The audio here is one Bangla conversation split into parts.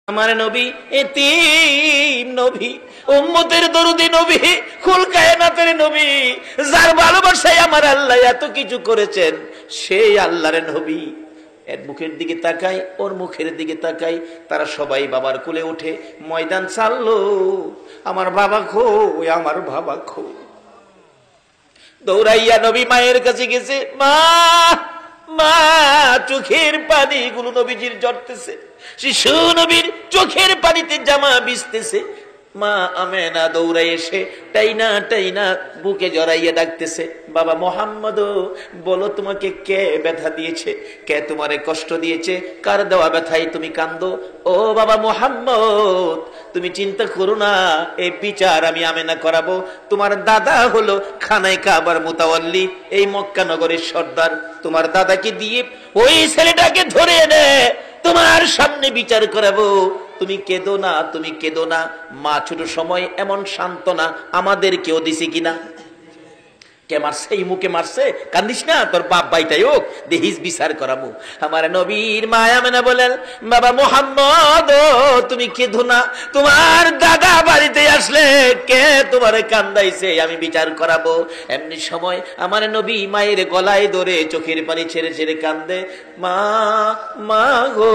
আমার নবী এতিম নবী, উম্মতের দরদি নবী, কুল কায়নাতের নবী, যার ভালোবাসায় আমার আল্লাহ এত কিছু করেছেন, সেই আল্লাহর নবী। এর মুখের দিকে তাকাই, ওর মুখের দিকে তাকাই, তারা সবাই বাবার কোলে উঠে ময়দান চাললো। আমার বাবা কই, আমার বাবা কই। দৌড়াইয়া নবী মায়ের কাছে গেছে। মা, মা, চোখের পানি গুলো নবীজির ঝরতেছে, শিশু নবীর চোখের পানিতে জামা ভিজতেছে। মা আমেনা দৌড়াই এসে টাইনা টাইনা বুকে জড়াইয়া ডাকতেছে, বাবা মোহাম্মদ, বলো তোমাকে কে ব্যথা দিয়েছে, কে তোমারে কষ্ট দিয়েছে, কার দেওয়া ব্যথায় তুমি কান্দো? ও বাবা মোহাম্মদ, তুমি চিন্তা করো না, এই বিচার আমি আমেনা করাবো। তোমার দাদা হলো খানায় কাবার মুতাওয়াল্লি, এই মক্কা নগরের সর্দার। তোমার দাদাকে দিয়ে ওই ছেলেটাকে ধরে এনে তোমার সামনে বিচার করাবো। তুমি কেঁদো না, তুমি কেঁদো না। মা ছোট সময় এমন সান্ত্বনা আমাদের কেউ দিছে কিনা? কে মারছে? এই মুখে মারছে, কান্দিস না, তোর বাপ বাইটাই হোক, দেহিস বিচার করাবো। আমার নবীর মা আমেনা বলেন, বাবা মোহাম্মদ, তুমি কেঁদো না, তোমার দাদা বাড়িতে আসলে কে তোমারে কান্দাইছে, আমি বিচার করাবো। এমনি সময় আমার নবী মায়ের গলায় ধরে চোখের পানি ছেড়ে ছেড়ে কান্দে। মা, মা গো,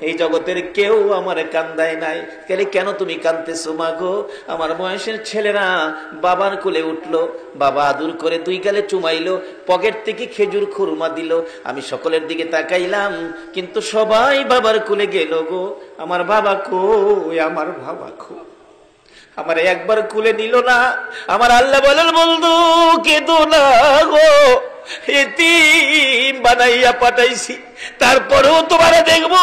এই জগতের কেউ আমার কান্দায় নাই, কেন তুমি কান্দতেছো মা গো? আমার বয়সের ছেলেরা বাবার কোলে উঠলো, বাবা আদর করে দুই গালে চুমাইলো, পকেট থেকে খেজুর খুরমা দিল। আমি সকলের দিকে তাকাইলাম, কিন্তু সবাই বাবার কোলে গেল গো। আমার বাবা কই, আমার বাবা কই? আমার একবার কুলে নিল না। আমার আল্লাহ বলেন, বন্ধু কেঁদো না গো, এতিম বানাইয়া পাঠাইছি, তারপরেও তোমারে দেখবো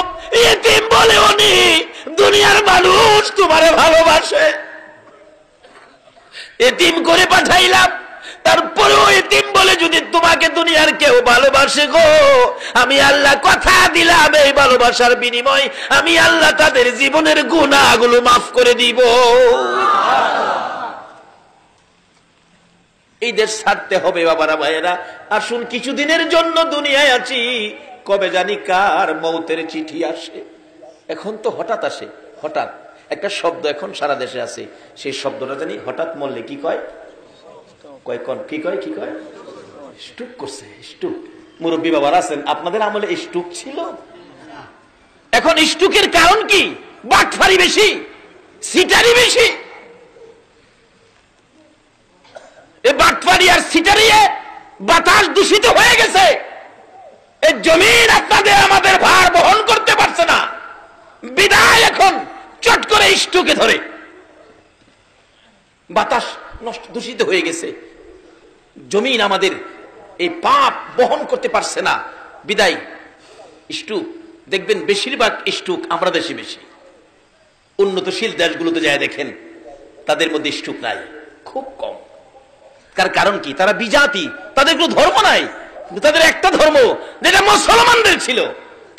এতিম বলে উনি। দুনিয়ার মানুষ তোমারে ভালোবাসে, এতিম করে পাঠাইলাম, তারপরেও এতিম বলে যদি তোমাকে দুনিয়ার কেউ ভালোবাসে গো, আমি আল্লাহ কথা দিলাম, এই ভালোবাসার বিনিময় আমি আল্লাহ তাদের জীবনের গুনাহগুলো মাফ করে দিব। এই দেশ ছাড়তে হবে বাবারা ভাইয়েরা। আসুন, কিছুদিনের জন্য দুনিয়ায় আছি, কবে জানি কার মৌতের চিঠি আসে। এখন তো হঠাৎ আসে, হঠাৎ একটা শব্দ এখন সারা দেশে আছে, সেই শব্দটা জানি হঠাৎ মরলে কি কয়, কি কয়, স্টুক করছে, স্টুক। মুরব্বী বাবার আছেন, আপনাদের আমলে স্টুক ছিল? এখন স্টুকের কারণ কি? বাটফারি বেশি, সিটারি বেশি। এই বাটফারি আর সিটারিয়ে বাতাস দূষিত হয়ে গেছে। এই জমিন আপনাদের আমাদের ভার বহন করতে পারছে না, বিদায় এখন চট করে স্টুকে ধরে। বাতাস নষ্ট, দূষিত হয়ে গেছে, জমিন আমাদের এই পাপ বহন করতে পারছে না, বিদায় স্টুক। দেখবেন বেশিরভাগ স্টুক আমরা দেশে বেশি। উন্নতশীল দেশগুলোতে যায় দেখেন, তাদের মধ্যে স্টুক নাই, খুব কম। তার কারণ কি? তারা বিজাতি, তাদের কোনো ধর্ম নাই, কিন্তু তাদের একটা ধর্ম যেটা মুসলমানদের ছিল।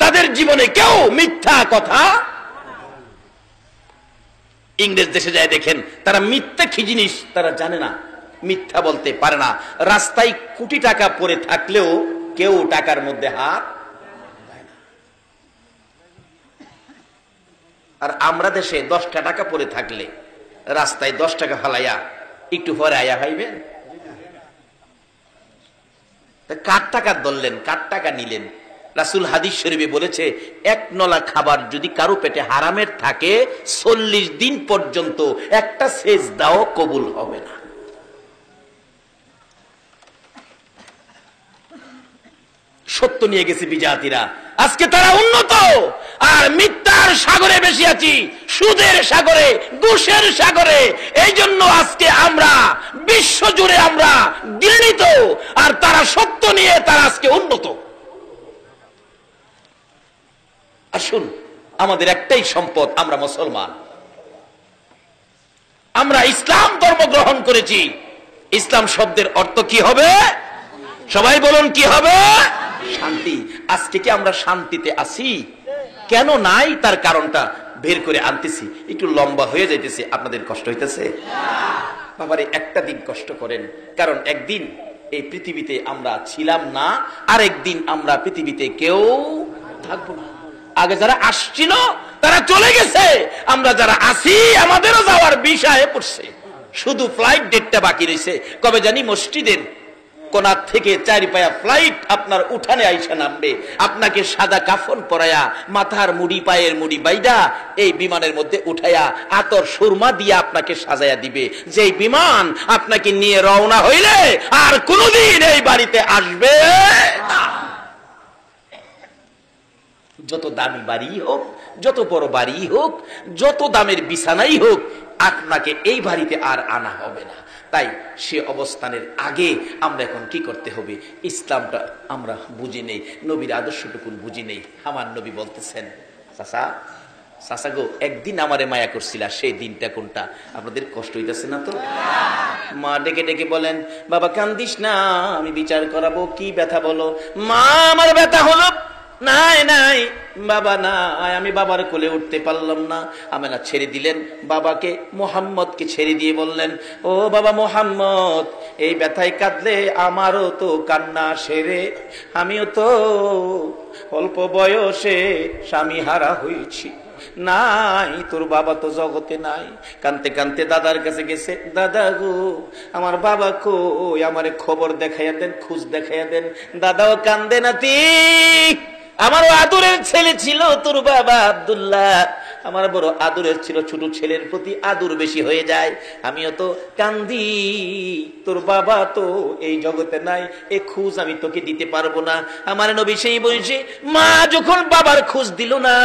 তাদের জীবনে কেউ মিথ্যা কথা, ইংরেজ দেশে যায় দেখেন, তারা মিথ্যা কি জিনিস তারা জানে না, মিথ্যা বলতে পারে না। রাস্তায় কোটি টাকা পড়ে থাকলেও কেউ টাকার মধ্যে হাত দেয় না। আর আমরা দেশে 10টা টাকা পড়ে থাকলে রাস্তায় 10 টাকা ফালাইয়া একটু পরে আয়া হইবেন, কার টাকা ধরলেন, কার টাকা নিলেন? রাসূল হাদিস শরীফে বলেছে, এক নলা খাবার যদি কারো পেটে হারামের থাকে, 40 দিন পর্যন্ত একটা সেজদাও কবুল হবে না। সত্য নিয়ে গেছে বিজাতিরা, আজকে তারা উন্নত, আর মিথ্যার সাগরে বেশি আছি, সুদের সাগরে, ঘুষের সাগরে। এই জন্য আজকে আমরা বিশ্ব জুড়ে আমরা ঘৃণিত, আর তারা সত্য নিয়ে তারা আজকে উন্নত। আসুন, আমাদের একটাই সম্পদ, আমরা মুসলমান, আমরা ইসলাম ধর্ম গ্রহণ করেছি। ইসলাম শব্দের অর্থ কি হবে? সবাই বলুন, কি হবে? শান্তি। আজকে কি আমরা শান্তিতে আছি? কেন নাই, তার কারণটা বের করে আনতেছি। একটু লম্বা হয়ে যাইতেছে, আপনাদের কষ্ট হইতেছে? বাবারে, একটা দিন কষ্ট করেন, কারণ একদিন এই পৃথিবীতে আমরা ছিলাম না, আর একদিন আমরা পৃথিবীতে কেউ থাকবো না। আগে যারা আসছিল তারা চলে গেছে, আমরা যারা আছি আমাদেরও যাওয়ার বিষয়ে পড়ছে, শুধু ফ্লাইট ডেটটা বাকি রয়েছে। কবে জানি মসজিদের কোনার থেকে 4 পায়া ফ্লাইট আপনার উঠানে আইসা নামবে, আপনাকে সাদা কাফন পরায়া, মাথার মুড়ি পায়ের মুড়ি বাইদা এই বিমানের মধ্যে উঠায়া আতর সুরমা দিয়ে আপনাকে সাজায়া দিবে। যেই বিমান আপনাকে নিয়ে রওনা হইলে আর কোনোদিন এই বাড়িতে আসবে না। যত দামি বাড়ি হোক, যত বড় বাড়ি হোক, যত দামের বিছানাই হোক, আপনাকে এই বাড়িতে আর আনা হবে না। তাই সে অবস্থানের আগে আমরা এখন কি করতে হবে? ইসলামটা আমরা বুঝি নেই, নবীর আদর্শটুকুন বুঝি নেই। আমার নবী বলতেছেন, চাচা চাচা গো, একদিন আমারে মায়া করছিলা, সেই দিনটা কোনটা? আপনাদের কষ্ট হইতেছে না তো? মা ডেকে ডেকে বলেন, বাবা কান্দিস না, আমি বিচার করাবো। কি ব্যথা বলো? মা আমার ব্যথা হলো নাই নাই বাবা নাই, আমি বাবার কোলে উঠতে পারলাম না। আমেনা ছেড়ে দিলেন বাবাকে, মোহাম্মদকে ছেড়ে দিয়ে বললেন, ও বাবা মোহাম্মদ, এই ব্যথায় কাঁদলে আমারও তো কান্না সেরে, আমিও তো অল্প বয়সে স্বামী হারা হয়েছি, নাই তোর বাবা তো জগতে নাই। কানতে কানতে দাদার কাছে গেছে, দাদা গো আমার বাবা কই, আমারে খবর দেখাইয়া দেন, খোঁজ দেখাইয়া দেন। দাদাও কান্দে, নাতি আমারও আদরের ছেলে ছিল তোর বাবা আব্দুল্লাহ, আমার বড় আদরের ছিল, ছোট ছেলের প্রতি আদর বেশি হয়ে যায়, আমিও তো কান্দি, তোর বাবা তো এই জগতে নাই, এ খোঁজ আমি তোকে দিতে পারবো না। আমার নবী সেই বয়সে মা যখন বাবার খোঁজ দিল না,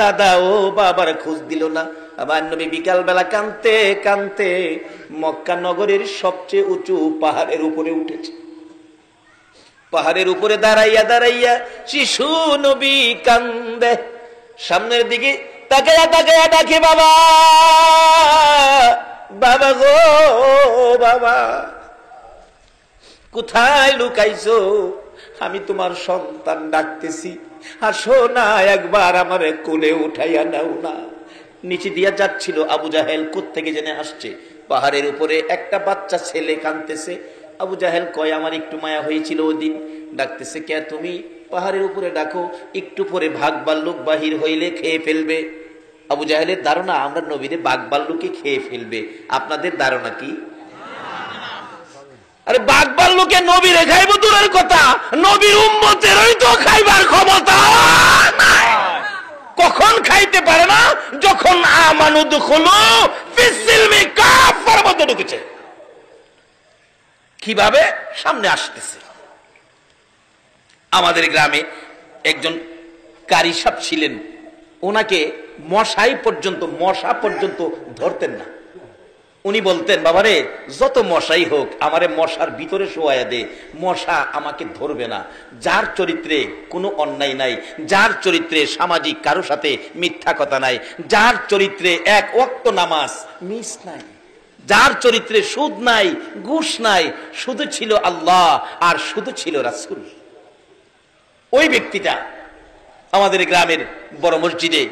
দাদা ও বাবার খোঁজ দিল না, আমার নবী বিকাল বেলা কানতে কানতে মক্কা নগরের সবচেয়ে উঁচু পাহাড়ের উপরে উঠেছে। পাহাড়ের উপরে দাঁড়াইয়া দাঁড়াইয়া শিশু নবী কান্দে, সামনের দিকে তাকাইয়া তাকাইয়া ডাকে, বাবা বাবা গো বাবা, কোথায় লুকাইছো? আমি তোমার সন্তান ডাকতেছি, আসো না একবার আমারে কোলে উঠাইয়া নাও না। নিচে দিয়া যাচ্ছিল আবু জাহেল, কোত্থেকে জেনে আসছে, পাহাড়ের উপরে একটা বাচ্চা ছেলে কাঁদতেছে। আবু জাহেল কয়, আমার একটু মায়া হয়েছিল ওই দিন। ডাকতেছে, কে তুমি? পাহাড়ের উপরে ডাকো, একটু পরে বাঘ ভাল্লুক বাহির হইলে খেয়ে ফেলবে। আবু জাহেলের ধারণা আমরা নবীরে বাঘ ভাল্লুকে খেয়ে ফেলবে। আপনাদের ধারণা কি? আরে বাঘ ভাল্লুকে নবীরে খাইব দূরের কথা, নবীর উম্মতেরই তো খাইবার ক্ষমতা নাই। কখন খাইতে পারে না? যখন আমানুদ খুলু ফিসসিলমি কাফার মধ্যে ঢুকেছে। কিভাবে? সামনে আসতেছে। আমাদের গ্রামে একজন কারি সাহেব ছিলেন, ওনাকে মশা পর্যন্ত ধরতেন না। উনি বলতেন, বাবারে যত মশাই হোক আমারে মশার ভিতরে শোয়াইয়া দে, মশা আমাকে ধরবে না। যার চরিত্রে কোনো অন্যায় নাই, যার চরিত্রে সামাজিক কারো সাথে মিথ্যা কথা নাই, যার চরিত্রে এক ওয়াক্ত নামাজ মিস নাই, যার চরিত্রে সুদ নাই, ঘুষ নাই, শুধু ছিল আল্লাহ আর শুধু ছিল রাসূল, ওই ব্যক্তিটা আমাদের গ্রামের বড় মসজিদে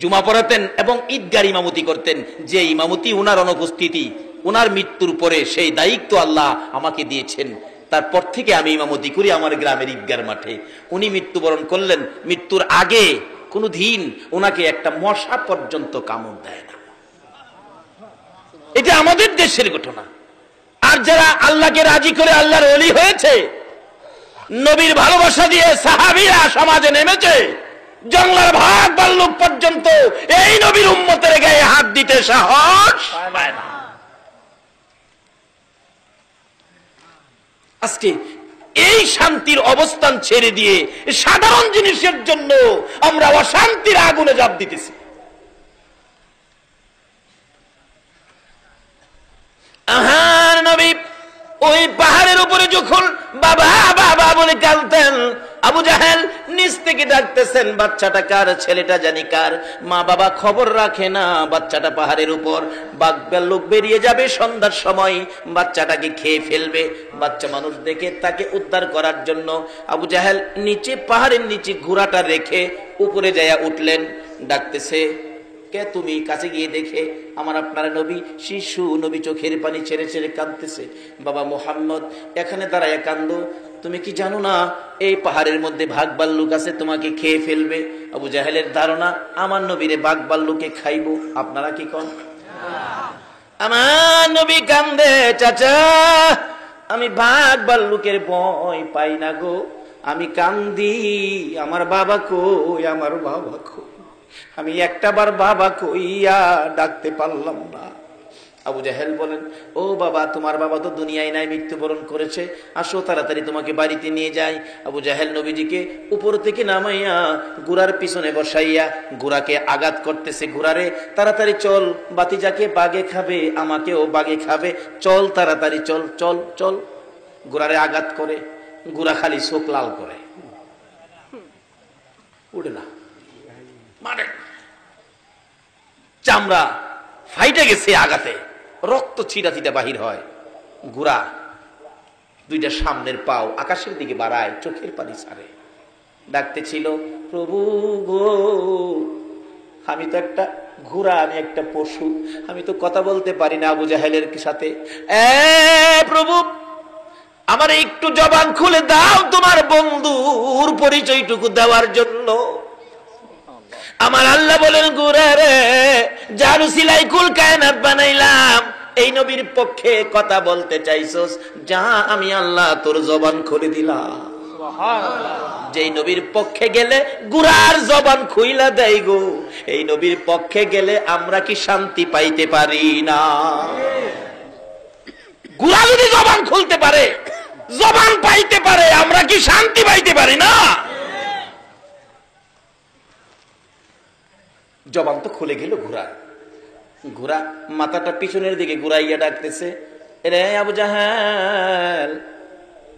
জুমা পড়াতেন এবং ঈদগার ইমামতি করতেন। যে ইমামতি উনার অনুপস্থিতি, উনার মৃত্যুর পরে সেই দায়িত্ব আল্লাহ আমাকে দিয়েছেন। তারপর থেকে আমি ইমামতি করি আমার গ্রামের ঈদগার মাঠে। উনি মৃত্যুবরণ করলেন, মৃত্যুর আগে কোনো দিন ওনাকে একটা মশা পর্যন্ত কামড় দেয় না। এটা আমাদের দেশের ঘটনা। আর যারা আল্লাহকে রাজি করে আল্লাহর ওলি হয়েছে, নবীর ভালোবাসা দিয়ে সাহাবীরা সমাজে নেমেছে, জঙ্গলার ভাগ ভাল্লুক পর্যন্ত এই নবীর উম্মতের গায়ে হাত দিতে সাহস পায় না। আজকে এই শান্তির অবস্থান ছেড়ে দিয়ে সাধারণ জিনিসের জন্য আমরা অশান্তির আগুনে ঝাঁপ দিতেছি। আহার নবী ওই পাহাড়ের উপরে যখন বাবা বাবা বলে কাঁদতেন, আবু জাহেল নিচ থেকে ডাকতেছেন, বাচ্চাটা কার, ছেলেটা জানি কার। মা বাবা খবর রাখে না, বাচ্চাটা পাহাড়ের উপর, বাঘ ভাল্লুক বেরিয়ে যাবে সন্ধ্যার সময়, বাচ্চাটাকে খেয়ে ফেলবে। বাচ্চা মানুষ দেখে তাকে উদ্ধার করার জন্য আবু জাহেল নিচে, পাহাড়ের নিচে ঘোড়াটা রেখে উপরে যাইয়া উঠলেন। ডাকতেছে, কে তুমি? কাছে গিয়ে দেখে আমার আপনার নবী, শিশু নবী চোখের পানি ছেড়ে ছেড়ে কাঁদতেছে। বাবা মোহাম্মদ এখানে দাঁড়ায় কান্দো, তুমি কি জানো না এই পাহাড়ের মধ্যে বাঘ ভাল্লুক আছে, তোমাকে খেয়ে ফেলবে। আবু জাহেলের ধারণা আমার নবীরে বাঘ ভাল্লুকে খাইবো। আপনারা কি কন? আমার নবী কান্দে, চাচা আমি বাঘ ভাল্লুকের ভয় পাই না গো, আমি কান্দি আমার বাবা কই, আমার বাবা কই। আমি একটাবার বাবা কইয়া ডাকতে পারলাম না। আবু জাহেল বলেন, ও বাবা, তোমার বাবা তো দুনিয়ায় নাই, মৃত্যুবরণ করেছে, আসো তাড়াতাড়ি তোমাকে বাড়িতে নিয়ে যাই। আবু জাহেল নবীজিকে উপর থেকে নামাইয়া ঘোড়ার পিছনে বসাইয়া ঘোড়াকে আঘাত করতেছে, ঘোড়ারে তাড়াতাড়ি চল, বাতিজাকে বাগে খাবে, আমাকেও বাগে খাবে, চল তাড়াতাড়ি চল চল চল। ঘোড়ারে আঘাত করে, ঘোড়া খালি চোখ লাল করে, উঠে না, মানে চামড়া ফাইটে গেছে আঘাতে, রক্ত ছিটা ছিটা বাহির হয়। ঘোড়া দুইটা সামনের পাও আকাশের দিকে বাড়ায়, চোখের পানি ছাড়ে, ডাকতেছিল, প্রভু গো, আমি তো একটা ঘোড়া, আমি একটা পশু, আমি তো কথা বলতে পারি না আবু জাহেলের সাথে। প্রভু, আমার একটু জবান খুলে দাও তোমার বন্ধুর পরিচয়টুকু দেওয়ার জন্য। আমার আল্লাহ বলেন, ঘোড়া রে, যার উসিলায় কুল কায়নাত বানাইলাম, এই নবীর পক্ষে কথা বলতে চাইছস, যা আমি আল্লাহ তোর জবান খুলে দিলাম। যেই নবীর পক্ষে গেলে ঘোড়ার জবান খুইলা দেয় গো, এই নবীর পক্ষে গেলে আমরা কি শান্তি পাইতে পারি না? ঘোড়া যদি জবান খুলতে পারে, জবান পাইতে পারে, আমরা কি শান্তি পাইতে পারি না? জবান তো খুলে গেল ঘোড়া। ঘোড়া মাথাটা পিছনের দিকে ঘুরাইয়া ডাকতেছে, রে আবু জাহেল।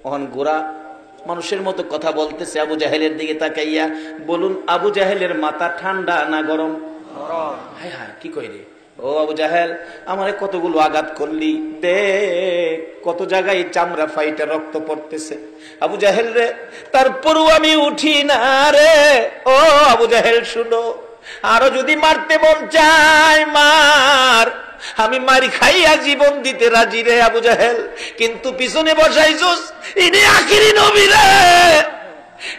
ওহন ঘোড়া মানুষের মতো কথা বলতেছে আবু জাহেলের দিকে তাকাইয়া। বলুন, আবু জাহেলের মাথা ঠান্ডা না গরম? হায় হায়, কি কই রে? ও আবু জাহেল, আমারে কতগুলো আঘাত করলি, দেখ কত জায়গায় চামড়া ফাইটা রক্ত পড়তেছে। আবু জাহেল রে, তারপরও আমি উঠি না রে। ও আবু জাহেল শুনো, আরো যদি মারতে মন চায় মার, আমি মারি খাইয়া জীবন দিতে রাজি রে আবু জাহেল, কিন্তু পিছনে বসাইছস ইনি আখিরি নবী রে,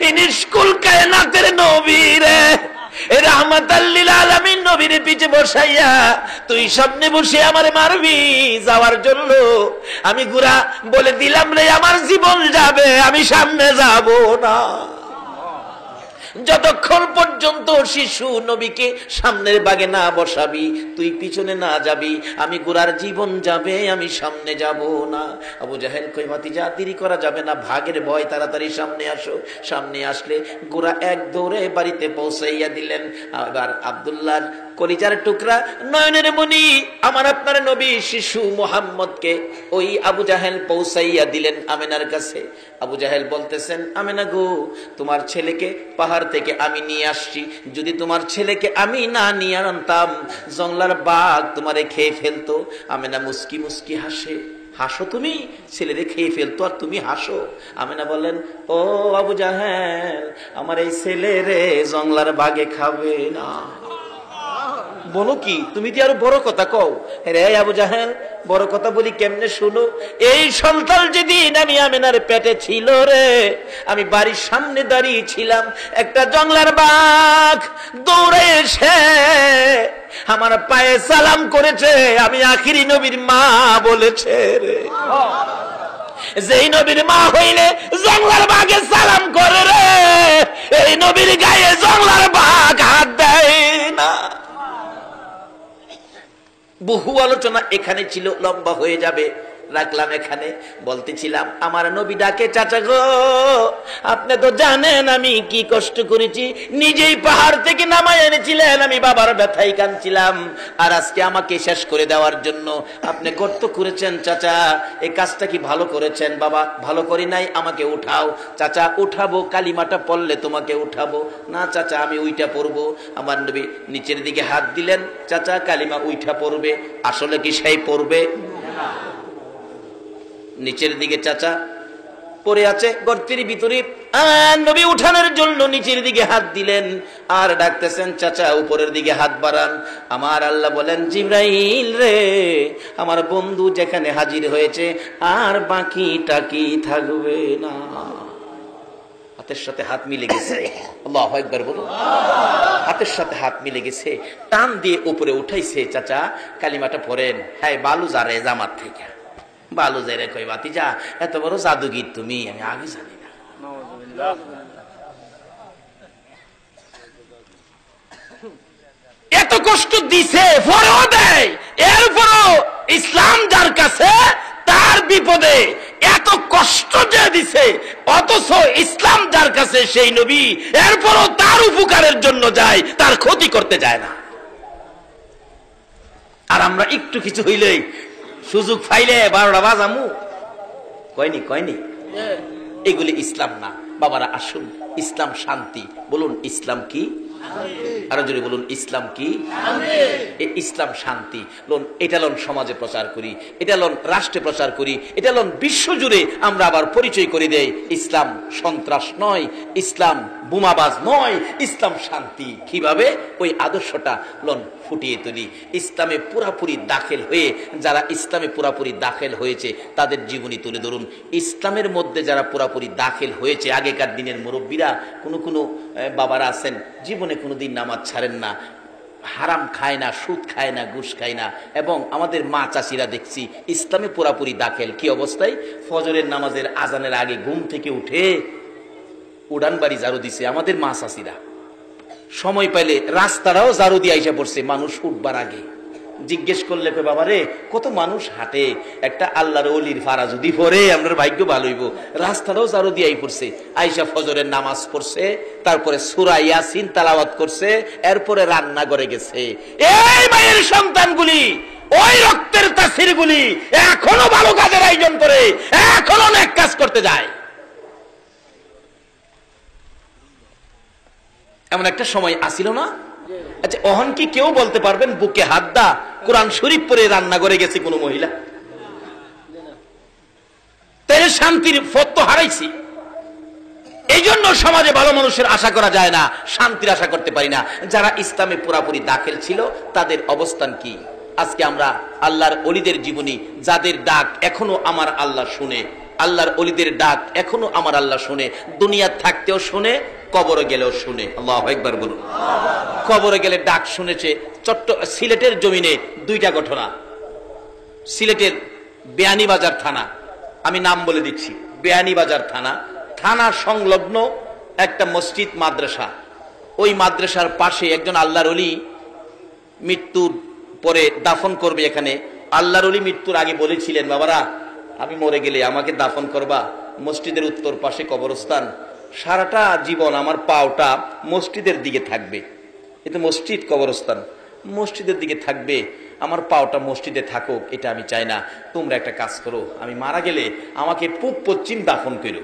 ইনি কুল কায়নাতের নবী রে, রাহমাতাল লিল আলামিন নবীর পিছে বসাইয়া তুই সামনে বসে আমারে মারবি যাওয়ার জন্য। আমি ঘোড়া বলে দিলাম রে, আমার জীবন যাবে, আমি সামনে যাব না। যতক্ষণ পর্যন্ত শিশু নবীকে সামনের বাগে না বসাবি, তুই পিছনে না যাবি, আমি ঘোড়ার জীবন যাবে, আমি সামনে যাব না। আবু জাহেল কই, ভাতিজা দেরি করা যাবে না, ভাগের ভয়, তাড়াতাড়ি সামনে আসো। সামনে আসলে ঘোড়া এক দৌড়ে বাড়িতে পৌঁছাইয়া দিলেন। আবার আব্দুল্লাহর কলিজার টুকরা, নয়নের মণি, আমার আপনার নবী শিশু মুহাম্মদকে ওই আবু জাহেল পৌঁছাইয়া দিলেন আমেনার কাছে। আবু জাহেল বলতেছেন, আমেনা গো, তোমার ছেলেকে পাহাড় থেকে আমি নিয়ে আসছি, যদি তোমার ছেলেকে আমি না নিয়ে আনতাম, জংলার বাঘ তোমারে খেয়ে ফেলতো। আমেনা মুস্কি মুস্কি হাসে। হাসো তুমি, ছেলেরে খেয়ে ফেলতো আর তুমি হাসো? আমেনা বলেন, ও আবু জাহেল, আমার এই ছেলেরে জংলার বাঘে খাবে না। বলো কি, তুমি কি আরো বড় কথা কও? রে আবু জাহেল, বড় কথা বলি কেমনে শুনো। এই সন্তান যেদিন আমি আমেনার পেটে ছিল রে, আমি বাড়ির সামনে দাঁড়িয়ে ছিলাম, একটা জংলার বাঘ দৌড়ে এসে আমার পায়ে সালাম করেছে, আমি আখিরি নবীর মা বলেছে রে। যেই নবীর মা হইলে জংলার বাঘে সালাম করে রে, এই নবীর গায়ে জংলার বাঘ হাত দেয় না। বহু আলোচনা এখানে ছিল, লম্বা হয়ে যাবে, রাখলাম এখানে। বলতেছিলাম, আমার নবী ডাকে, চাচা গো, আপনি তো জানেন আমি কি কষ্ট করেছি, নিজেই পাহাড় থেকে নামাই এনেছিলেন, আমি বাবার ব্যথায় কাঁদছিলাম, আর আজকে আমাকে শেষ করে দেওয়ার জন্য আপনি গর্ত করেছেন। চাচা, এই কাজটা কি ভালো করেছেন? বাবা, ভালো করি নাই, আমাকে উঠাও। চাচা, উঠাবো, কালিমাটা পড়লে তোমাকে উঠাবো। না চাচা, আমি উইটা পড়বো। আমার নবী নিচের দিকে হাত দিলেন, চাচা কালিমা উইঠা পড়বে। আসলে কি সেই পড়বে? নিচের দিকে চাচা পড়ে আছে গর্তের ভিতরে। নবী উঠানোর জন্য নিচের দিকে হাত দিলেন আর ডাকতেছেন, চাচা উপরের দিকে হাত বাড়ান। আমার আল্লাহ বলেন, জিবরাইল রে, আমার বন্ধু যেখানে হাজির হয়েছে আর বাকি টাকি থাকবে না। হাতের সাথে হাত মিলে গেছে, আল্লাহু আকবার বলুন। হাতের সাথে হাত মিলে গেছে, টান দিয়ে উপরে উঠাইছে। চাচা কালিমাটা পড়েন। হ্যাঁ, বালু যারে জামাত থেকে বালু যারে কই, বাতি যা এত বড় জাদুগির তুমি, আমি আগে জানি না। এত কষ্ট দিছে পরেও দেয়, এরপরও ইসলাম যার কাছে তার বিপদে এত কষ্ট যে দিছে, অথচ ইসলাম যার কাছে সেই নবী এরপরও তার উপকারের জন্য যায়, তার ক্ষতি করতে যায় না। আর আমরা একটু কিছু হইলেই সুযোগ পাইলে 12টা বাজামু, কয়নি এগুলি ইসলাম না। বাবারা আসুন, ইসলাম শান্তি। বলুন ইসলাম কি? আরো জোরে বলুন ইসলাম কি? ইসলাম শান্তি। লোন এটা লোন সমাজে প্রচার করি, এটা লোন রাষ্ট্রে প্রচার করি, এটা লোন বিশ্ব জুড়ে আমরা আবার পরিচয় করে দেই। ইসলাম সন্ত্রাস নয়, ইসলাম বোমাবাজ নয়, ইসলাম শান্তি। কিভাবে? ওই আদর্শটা লোন ফুটিয়ে তুলি। ইসলামে পুরাপুরি দাখিল হয়ে, যারা ইসলামে পুরাপুরি দাখিল হয়েছে তাদের জীবনী তুলে ধরুন। ইসলামের মধ্যে যারা পুরাপুরি দাখিল হয়েছে, আগেকার দিনের মুরব্বীরা, কোনো বাবারা আছেন জীবনে কোনোদিন নামাজ ছাড়েন না, হারাম খায় না, সুদ খায় না, ঘুষ খায় না। এবং আমাদের মা চাষিরা দেখছি ইসলামে পুরাপুরি দাখিল। কি অবস্থায়? ফজরের নামাজের আজানের আগে ঘুম থেকে উঠে উড়ান বাড়ি ঝাড়ু দিছে আমাদের মা চাষিরা। সময় পাইলে রাস্তাটাও ঝাড়ু দিয়ে আইসা পড়ছে মানুষ উঠবার আগে। জিজ্ঞেস করলে বাবা রে, কত মানুষ হাঁটে, একটা আল্লাহর ওলির ফারা যদি পড়ে আমরা ভাগ্য ভালো হইব। রাস্তাটাও ঝাড়ু দিয়ে পড়ছে, আইসা ফজরের নামাজ পড়ছে, তারপরে সূরা ইয়াসিন তেলাওয়াত করছে, এরপরে রান্না করে গেছে। এই মায়ের সন্তানগুলি, ওই রক্তের তাসিরগুলি এখনো ভালো কাজের আয়োজন করে, এখনো নেক কাজ করতে যায়। এমন একটা সময় আসিল না? আচ্ছা, অহন কি কেউ বলতে পারবেন বুকে হাত দা কোরআন শরীফ পড়ে রান্না করে গেছে কোন মহিলা? তাই শান্তির পথ তো হারাইছি। এই জন্য সমাজে ভালো মানুষের আশা করা যায় না, শান্তির আশা করতে পারি না। যারা ইসলামে পুরাপুরি দাখিল ছিল তাদের অবস্থান কি? আজকে আমরা আল্লাহর ওলিদের জীবনী, যাদের ডাক এখনো আমার আল্লাহ শুনে, আল্লাহর ওলিদের ডাক এখনো আমার আল্লাহ শুনে, দুনিয়া থাকতেও শুনে, কবরে গেলেও শুনে। আল্লাহু আকবার বলুন। কবরে গেলে ডাক শুনেছে। সিলেটের জমিনে দুইটা ঘটনা। সিলেটের বেয়ানীবাজার থানা, আমি নাম বলে দিচ্ছি, বেয়ানীবাজার থানা, থানা সংলগ্ন একটা মসজিদ মাদ্রাসা। ওই মাদ্রাসার পাশে একজন আল্লাহর ওলি মৃত্যুর পরে দাফন করবে এখানে। আল্লাহর ওলি মৃত্যুর আগে বলেছিলেন, বাবারা আমি মরে গেলে আমাকে দাফন করবা মসজিদের উত্তর পাশে কবরস্থান, সারাটা জীবন আমার পাওটা মসজিদের দিকে থাকবে। কিন্তু মসজিদ কবরস্থান, মসজিদের দিকে থাকবে, আমার পাওটা মসজিদে থাকুক এটা আমি চাই না। তোমরা একটা কাজ করো, আমি মারা গেলে আমাকে পূব পশ্চিম দাফন করো।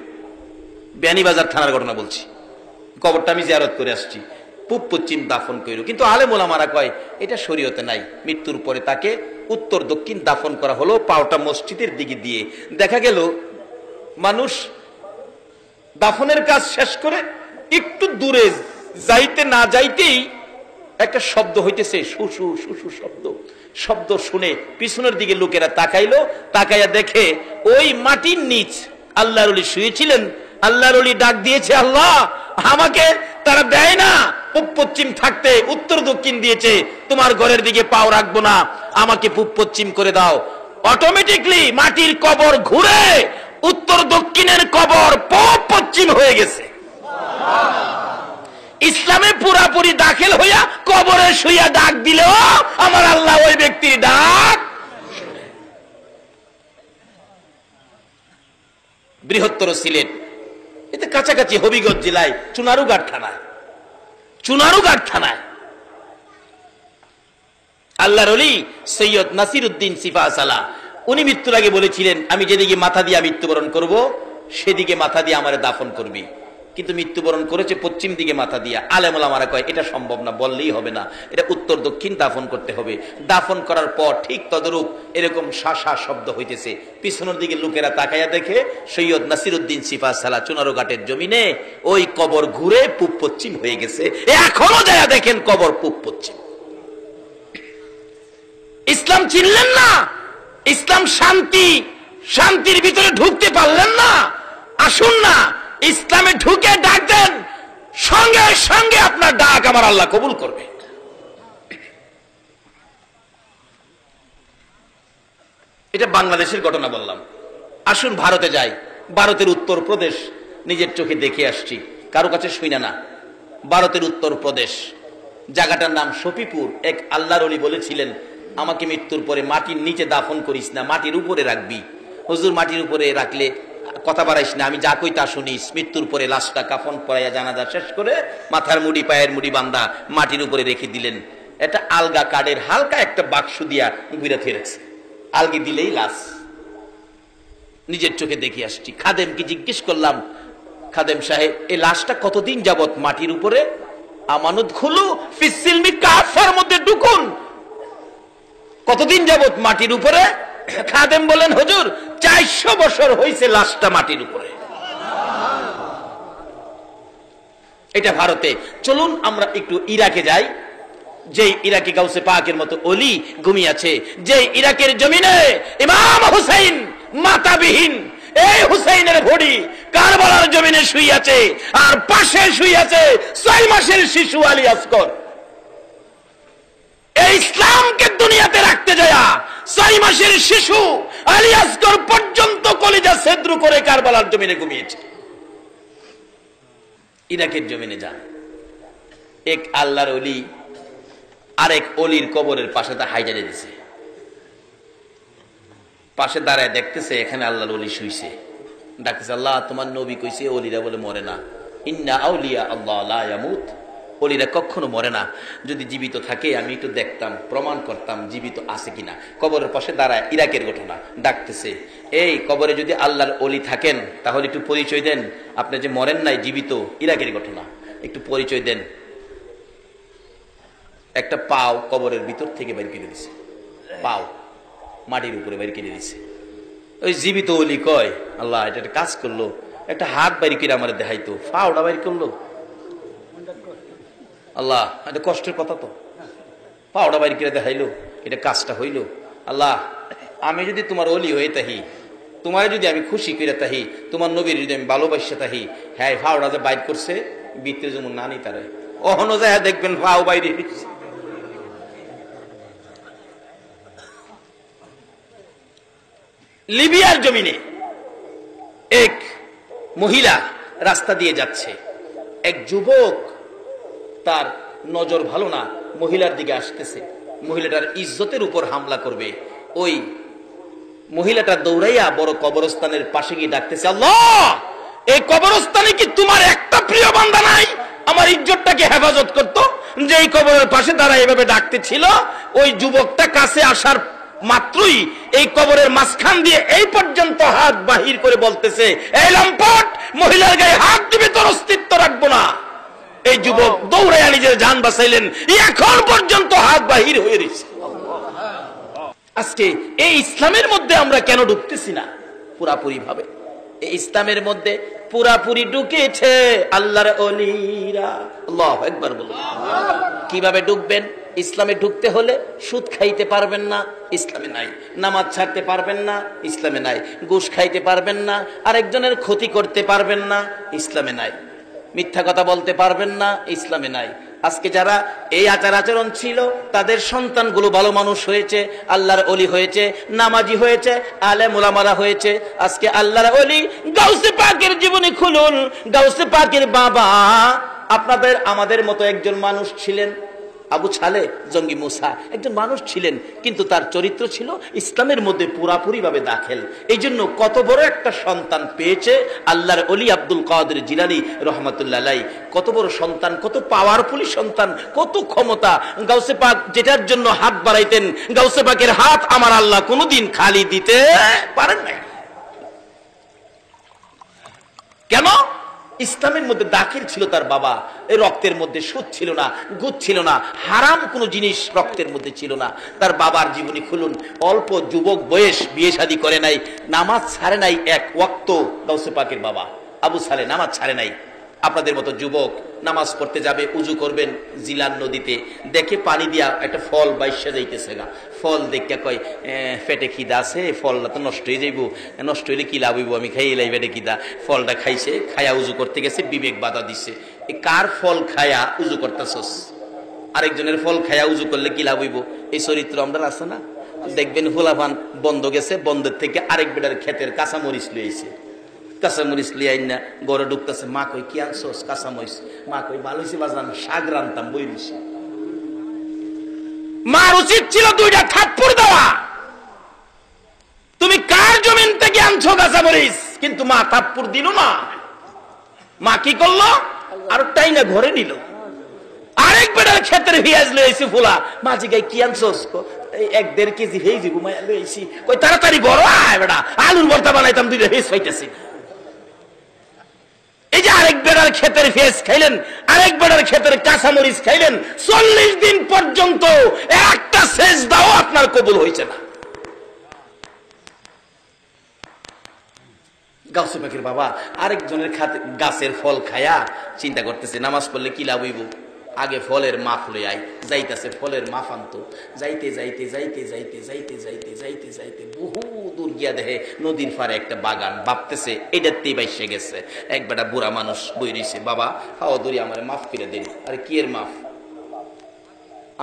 বেয়ানীবাজার থানার ঘটনা বলছি, কবরটা আমি জিয়ারত করে আসছি, পূব পশ্চিম দাফন করো। কিন্তু আলেম ওলামারা কয় এটা শরীয়তে নাই। মৃত্যুর পরে তাকে উত্তর দক্ষিণ দাফন করা হলো, পাওটা মসজিদের দিকে দিয়ে। দেখা গেল মানুষ দাফনের কাজ শেষ করে একটু দূরে যাইতে না যাইতেই একটা শব্দ হইতেছে, শুশু শুশু শব্দ। শব্দ শুনে পিছনের দিকে লোকেরা তাকাইলো, তাকাইয়া দেখে ওই মাটির নিচ আল্লাহর ওলি শুয়েছিলেন। আল্লাহর ওলি ডাক দিয়েছে, আল্লাহ আমাকে তারা দেয় না পূব পশ্চিম থাকতে, উত্তর দক্ষিণ দিয়েছে, তোমার ঘরের দিকে পাও রাখবো না, আমাকে পূব পশ্চিম করে দাও। অটোমেটিকলি মাটির কবর ঘুরে উত্তর দক্ষিণের কবর পূব পশ্চিম হয়ে গেছে। ইসলামে পুরাপুরি দাখিল হইয়া কবরে শুইয়া ডাক দিলেও আমার আল্লাহ ওই ব্যক্তির ডাক। বৃহত্তর সিলেট, এতে কাছাকাছি হবিগঞ্জ জেলায় চুনারুঘাট থানায় আল্লাহর ওলি সৈয়দ নাসির উদ্দিন সিফা সালা, উনি মৃত্যুর আগে বলেছিলেন, আমি যেদিকে মাথা দিয়ে মৃত্যুবরণ করব সেদিকে মাথা দিয়ে আমারে দাফন করবি। কিন্তু মৃত্যুবরণ করেছে পশ্চিম দিকে মাথা দিয়া। আলেম ওলামারা কয় এটা সম্ভব না, বললেই হবে না, এটা উত্তর দক্ষিণ দাফন করতে হবে। দাফন করার পর ঠিক তদরূপ এরকম শাসা শব্দ হইতেছে। পিছনের দিকে লোকেরা তাকাইয়া দেখে সৈয়দ নাসিরউদ্দিন সিফা সালা চুনারুঘাটের জমিনে ওই কবর ঘুরে পূব পশ্চিম হয়ে গেছে। এখনো যায়া দেখেন কবর পূব পশ্চিম। ইসলাম চিনলেন না? ইসলাম শান্তি, শান্তির ভিতরে ঢুকতে পারলেন না? আসুন না ইসলামে ঢুকে ডাক দেন, সঙ্গে সঙ্গে আপনার ডাক আমার আল্লাহ কবুল করবে। এটা বাংলাদেশের ঘটনা বললাম। আসুন ভারতে যাই। ভারতের উত্তরপ্রদেশ নিজের চোখে দেখে আসছি, কারো কাছে শুইনা না। ভারতের উত্তরপ্রদেশ, জায়গাটার নাম শফিপুর। এক আল্লাহর ওলি বলেছিলেন, আমাকে মৃত্যুর পরে মাটির নিচে দাফন করিস না, মাটির উপরে রাখবি। হুজুর মাটির উপরে রাখলে কথা বাড়াইস না, আমি যা কই তা শুনিস। মৃত্যুর পরে লাশটা কাফন পরাইয়া জানাজা শেষ করে মাথার মুড়ি পায়ের মুড়ি বান্ধা মাটির উপরে রেখে দিলেন। এটা আলগা কাঠের হালকা একটা বাক্স দিয়া গুইরা ফেরেছে, আলগি দিলেই লাশ। নিজের চোখে দেখে আসছি। খাদেমকে জিজ্ঞেস করলাম, খাদেম সাহেব এই লাশটা কতদিন যাবত মাটির উপরে? আমানত খুলু ফিসিলমি কাফার মধ্যে ঢুকুন, কতদিন যাবত মাটির উপরে? খাদেম বলেন, হুজুর 400 বছর হয়েছে লাশটা মাটির উপরে। এটা ভারতে। চলুন আমরা একটু ইরাকে যাই। যে ইরাকি গাউসে পাকের মতো অলি ঘুমিয়ে আছে, যে ইরাকের জমিনে ইমাম হুসাইন মাতাবিহীন, এই হুসাইনের ভড়ি কারবালার জমিনে শুয়ে আছে, আর পাশে শুয়ে আছে 6 মাসের শিশু আলী আসগর। এই ইসলামকে দুনিয়াতে রাখতে যায় 6 মাসের শিশু আলী আসগর পর্যন্ত কলিজা ছেদ্র করে কারবালার জমিনে ঘুমিয়েছে। ইরাকের জমিনে যান, এক আল্লাহর ওলি আরেক অলির কবরের পাশে তা হাইজারে দিছে। পাশে দাঁড়ায় দেখতেছে এখানে আল্লাহর ওলি শুইছে। ডাকতেছে, আল্লাহ তোমার নবী কইছে ওলিরা বলে মরে না, ইন্না আউলিয়া আল্লাহ লা ইয়ামুত, ওলিরা কখনো মরে না। যদি জীবিত থাকে আমি একটু দেখতাম, প্রমাণ করতাম জীবিত আছে কিনা। কবরের পাশে দাঁড়ায়, ইরাকের ঘটনা। ডাকতেছে, এই কবরে যদি আল্লাহর ওলি থাকেন তাহলে একটু পরিচয় দেন, আপনি যে মরেন নাই, জীবিত। ইরাকের ঘটনা, একটু পরিচয় দেন। একটা পাও কবরের ভিতর থেকে বের করে দিছে, পাও মাটির উপরে বের করে দিছে। ওই জীবিত ওলি কয়, আল্লাহ এটা একটা কাজ করলো, একটা হাত বাইর করে আমার দেখাইতো, পাওটা বাইর করলো। আল্লাহ এটা কষ্টের কথা তো, পাওটা বাইর করে দেখাইলো, এটা কাজটা হইলো। আল্লাহ আমি যদি তোমার ওলি হয়ে তাহি, তোমার যদি আমি খুশি করে তাহি, তোমার নবীর যদি আমি ভালোবাসা তাহি, হ্যাঁ পাওটা যে বাইর করছে ভিতরে যেমন না নি তারা অহনো যায় দেখবেন পাও বাইরে। লিবিয়ার জমিনে এক মহিলা রাস্তা দিয়ে যাচ্ছে, এক যুবক তার নজর ভালো না, মহিলার দিকে আসতেছে, মহিলাটার ইজ্জতের উপর হামলা করবে। ওই মহিলাটা দৌড়াইয়া বড় কবরস্থানের পাশে গিয়ে ডাকতেছে, আল্লাহ এই কবরস্থানে কি তোমার একটা প্রিয় বান্দা নাই আমার ইজ্জতটাকে হেফাজত করতো? যে এই কবরের পাশে দাঁড়ায় এভাবে ডাকতেছিল, ওই যুবকটা কাছে আসার মাত্রই এই কবরের মাঝখান দিয়ে এই পর্যন্ত হাত বাহির করে বলতেছে, এই লম্পট মহিলার গায়ে হাত দিবে তোর অস্তিত্ব রাখবো না। এই যুবক দৌড়াইয়া নিজের জান বাঁচাইলেন, এখন পর্যন্ত হাত বাহির হয়ে রয়েছে। আজকে এই ইসলামের মধ্যে আমরা কেন ঢুকতেছি না পুরাপুরি ভাবে? এই ইসলামের মধ্যে পুরাপুরি ঢুকেছে আল্লাহর ওলিরা। আল্লাহু আকবার বলুন। কিভাবে ঢুকবেন? ইসলামে ঢুকতে হলে সুদ খাইতে পারবেন না, ইসলামে নাই। নামাজ ছাড়তে পারবেন না, ইসলামে নাই। ঘুষ খাইতে পারবেন না, আরেকজনের ক্ষতি করতে পারবেন না, ইসলামে নাই। মিথ্যা কথা বলতে পারবেন না, ইসলামে নাই। আজকে যারা এই আচার আচরণ ছিল তাদের সন্তানগুলো ভালো মানুষ হয়েছে, আল্লাহর ওলি হয়েছে, নামাজি হয়েছে, আলেম ওলামারা হয়েছে। আজকে আল্লাহর ওলি গাউসে পাকের জীবনী খুলুন। গাউসে পাকের বাবা আপনাদের আমাদের মতো একজন মানুষ ছিলেন, আবু ছালে জঙ্গি মুসা একজন মানুষ ছিলেন, কিন্তু তার চরিত্র ছিল ইসলামের মধ্যে পুরাপুরি ভাবে দাখিল। এই জন্য কত বড় একটা সন্তান পেয়েছে আল্লাহর ওলি আব্দুল কাদের জিলানী রহমাতুল্লাহ আলাইহি। কত বড় সন্তান, কত পাওয়ারফুল সন্তান, কত ক্ষমতা। গাউসে পাক যেটার জন্য হাত বাড়াইতেন, গাউসে পাকের হাত আমার আল্লাহ কোনোদিন খালি দিতে পারেন না। কেন? ইসলামের মধ্যে দাখিল ছিল তার বাবা, এই রক্তের মধ্যে সুদ ছিল না, গুদ ছিল না, হারাম কোনো জিনিস রক্তের মধ্যে ছিল না। তার বাবার জীবনী খুলুন, অল্প যুবক বয়স, বিয়ে শাদী করে নাই, নামাজ ছাড়ে নাই এক ওয়াক্ত। গাউসে পাকের বাবা আবু সালে নামাজ ছাড়ে নাই। আপনাদের মতো যুবক নামাজ পড়তে যাবে, উজু করবেন জিলান নদীতে, দেখে পানি দিয়া একটা ফল বাইশা যাইতেছে গা, ফল দেখে কয় পেটে খিদা আছে, ফলটা তো নষ্ট হয়ে যাইব, নষ্ট হইলে কি লাভ হইব, আমি খাই লাই পেটে খিদা। ফলটা খাইছে, খায়া উজু করতে গেছে, বিবেক বাধা দিছে, কার ফল খায়া উজু করতেছস, আরেকজনের ফল খায়া উজু করলে কি লাভ হইব। এই চরিত্র আমরা আছে না? দেখবেন হোলাভান বন্ধ গেছে, বন্ধের থেকে আরেক বেটার ক্ষেতের কাঁচামরিচ লইছে, কাঁচামরিচ লিয়ে আইন না গড়ে ঢুকতেছে, মা কই কি আনছোস? কাঁচামরিচ। মা কই ভালো হয়েছে বাজান, শাক রান্তাম বই দিছি। মার উচিত ছিল দুইটা থাপ্পড় দেওয়া, তুমি কার জমিন থেকে আনছো কাঁচামরিচ? কিন্তু মা থাপ্পড় দিল না। মা কি করলো? আর তাই না ঘরে নিল। আরেক বেটার ক্ষেতের পেঁয়াজ লইছি ফুলা, মা জিগাই কি আনছোস? 1-1.5 কেজি হয়ে যাবো মায়া লইছি। কই তাড়াতাড়ি বড় আয় বেটা, আলুর ভর্তা বানাইতাম, দুইটা ভেজ পাইতেছি। এই যে আরেক বেটার ক্ষেতের ফেস খাইলেন, আরেক বেটার ক্ষেতের কাঁচামরিচ খাইলেন, 40 দিন পর্যন্ত একটা সেজদাও আপনার কবুল হয়েছে না। গাউসে পাখির বাবা আরেকজনের গাছের ফল খায়া চিন্তা করতেছে নামাজ পড়লে কি লাভ হইব, আগে ফলের মাফ লই আই। যাইতেছে ফলের মাফ আনতো, যাইতে যাইতে যাইতে যাইতে যাইতে যাইতে যাইতে যাইতে বহু দূর গিয়া দেখে নদীর পারে একটা বাগান, ভাবতেছে এটাতেই বাইসে গেছে। এক বেটা বুড়া মানুষ বই রইছে, বাবা হাও দূরি আমার মাফ করে দিন। আরে কি এর মাফ?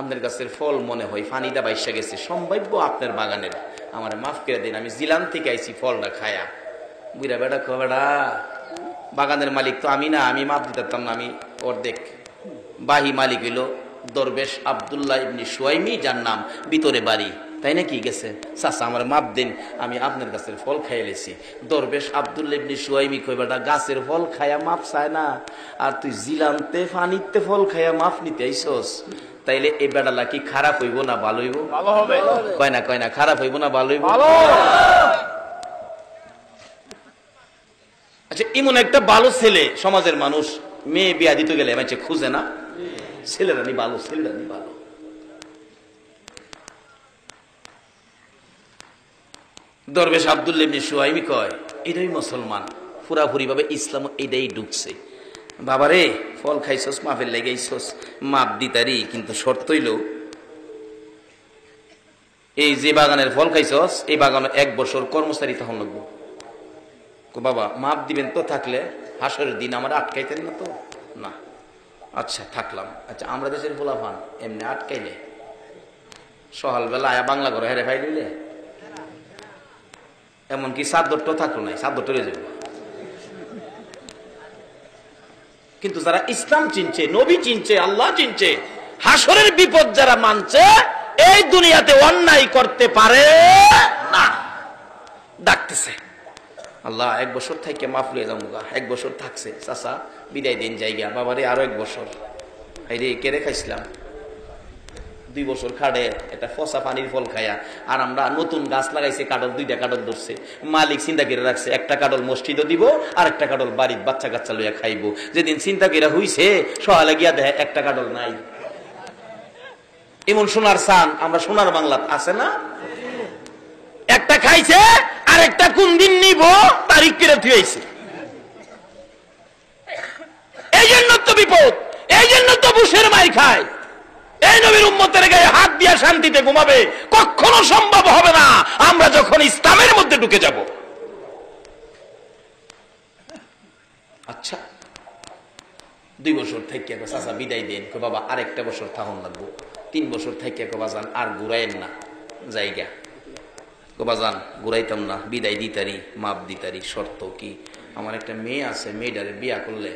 আপনার গাছের ফল মনে হয় ফানিটা বাইসে গেছে, সম্ভাব্য আপনার বাগানের, আমার মাফ করে দিন, আমি জিলান থেকে আইছি ফলটা খায়া। বুড়া বেটা কো বেটা বাগানের মালিক তো আমি না, আমি মাফ দিতাম না, আমি অর্ধেক। বাহি মালিক হইল দরবেশ আব্দুল্লাহ ইবনে সুয়াইমি, যার নাম ভিতরে বাড়ি, তাই নাকি? গেছে, চাচা আমার মাপ দেন, আমি আপনার গাছের ফল খাইয়ে লেছি। দরবেশ আব্দুল্লাহ ইবনে সুয়াইমি কই বেটা গাছের ফল খায়া মাপ চায় না, আর তুই জিলানতে ফানিতে ফল খায়া মাপ নিতে আইসস, তাইলে এই বেটালা কি খারাপ হইব না ভালো হইব? ভালো হবে। কয় না খারাপ হইব না ভালো হইব? আচ্ছা, এমন একটা ভালো ছেলে সমাজের মানুষ মেয়ে বিয়া দিতে গেলে মাঝে খুঁজে না, ছেলেরা নি ভালো, ছেলেরা নি ভালো। দরবেশ আব্দুল্লাহ ইবনে সুয়াইমি কয় এটাই মুসলমান, পুরাপুরি ভাবে ইসলাম এটাই ঢুকছে। বাবারে ফল খাইছস, মাফের লেগেইছস, মাপ দিতারি, কিন্তু শর্ত হইল এই যে বাগানের ফল খাইছস, এই বাগানে 1 বছর কর্মচারী তখন লাগবো। বাবা মাপ দিবেন তো, থাকলে হাসরের দিন আমার আটকাইতেন না তো? না। আচ্ছা থাকলাম। আচ্ছা, আমরা দেশের পোলাপান এমনি আটকাইলে সকালবেলা আয়া বাংলা করে হেরে ভাই দিলে, এমনকি চাদরটাও থাকলো নাই, চাদরটা রয়ে যাবে। কিন্তু যারা ইসলাম চিনছে, নবী চিনছে, আল্লাহ চিনছে, হাসরের বিপদ যারা মানছে, এই দুনিয়াতে অন্যায় করতে পারে না। ডাকতেছে আল্লাহ 1 বছর থেকে মাফ লিয়ে যাবো, 1 বছর থাকছে, চাচা বিদায় দিন জায়গা, বাবারে আরো 1 বছর। রে কেড়ে খাইছিলাম 2 বছর খাড়ে এটা ফসা পানির ফল খায়া, আর আমরা নতুন গাছ লাগাইছে, কাডল 2টা কাডল ধরছে, মালিক চিন্তা করে রাখছে একটা কাডল মসজিদও দিব, আর একটা কাডল বাড়ির বাচ্চা কাচ্চা লইয়া খাইবো। যেদিন চিন্তা করে হইছে সকালে গিয়া দেখে একটা কাডল নাই। এমন সোনার সান আমরা সোনার বাংলা আছে না? একটা খাইছে আর একটা কোন দিন নিব তারিখ করে থুয়েছে। এই জন্য তো বিপদ, এই জন্য তো বুশের মাই খায়। এই নবীর উম্মতের গায়ে হাত দিয়া শান্তিতে ঘুমাবে কখনো সম্ভব হবে না আমরা যখন ইসলামের মধ্যে ঢুকে যাব। আচ্ছা 2 বছর থেকে চাচা বিদায় দেন, বাবা আরেকটা বছর থাকুন লাগবো। 3 বছর থেকে বাজান আর ঘুরাইন না জায়গা, বাজান ঘুরাইতাম না, বিদায় দিতারি, মাপ দিতারি। শর্ত কি? আমার একটা মেয়ে আছে, মেয়েটারে বিয়া করলে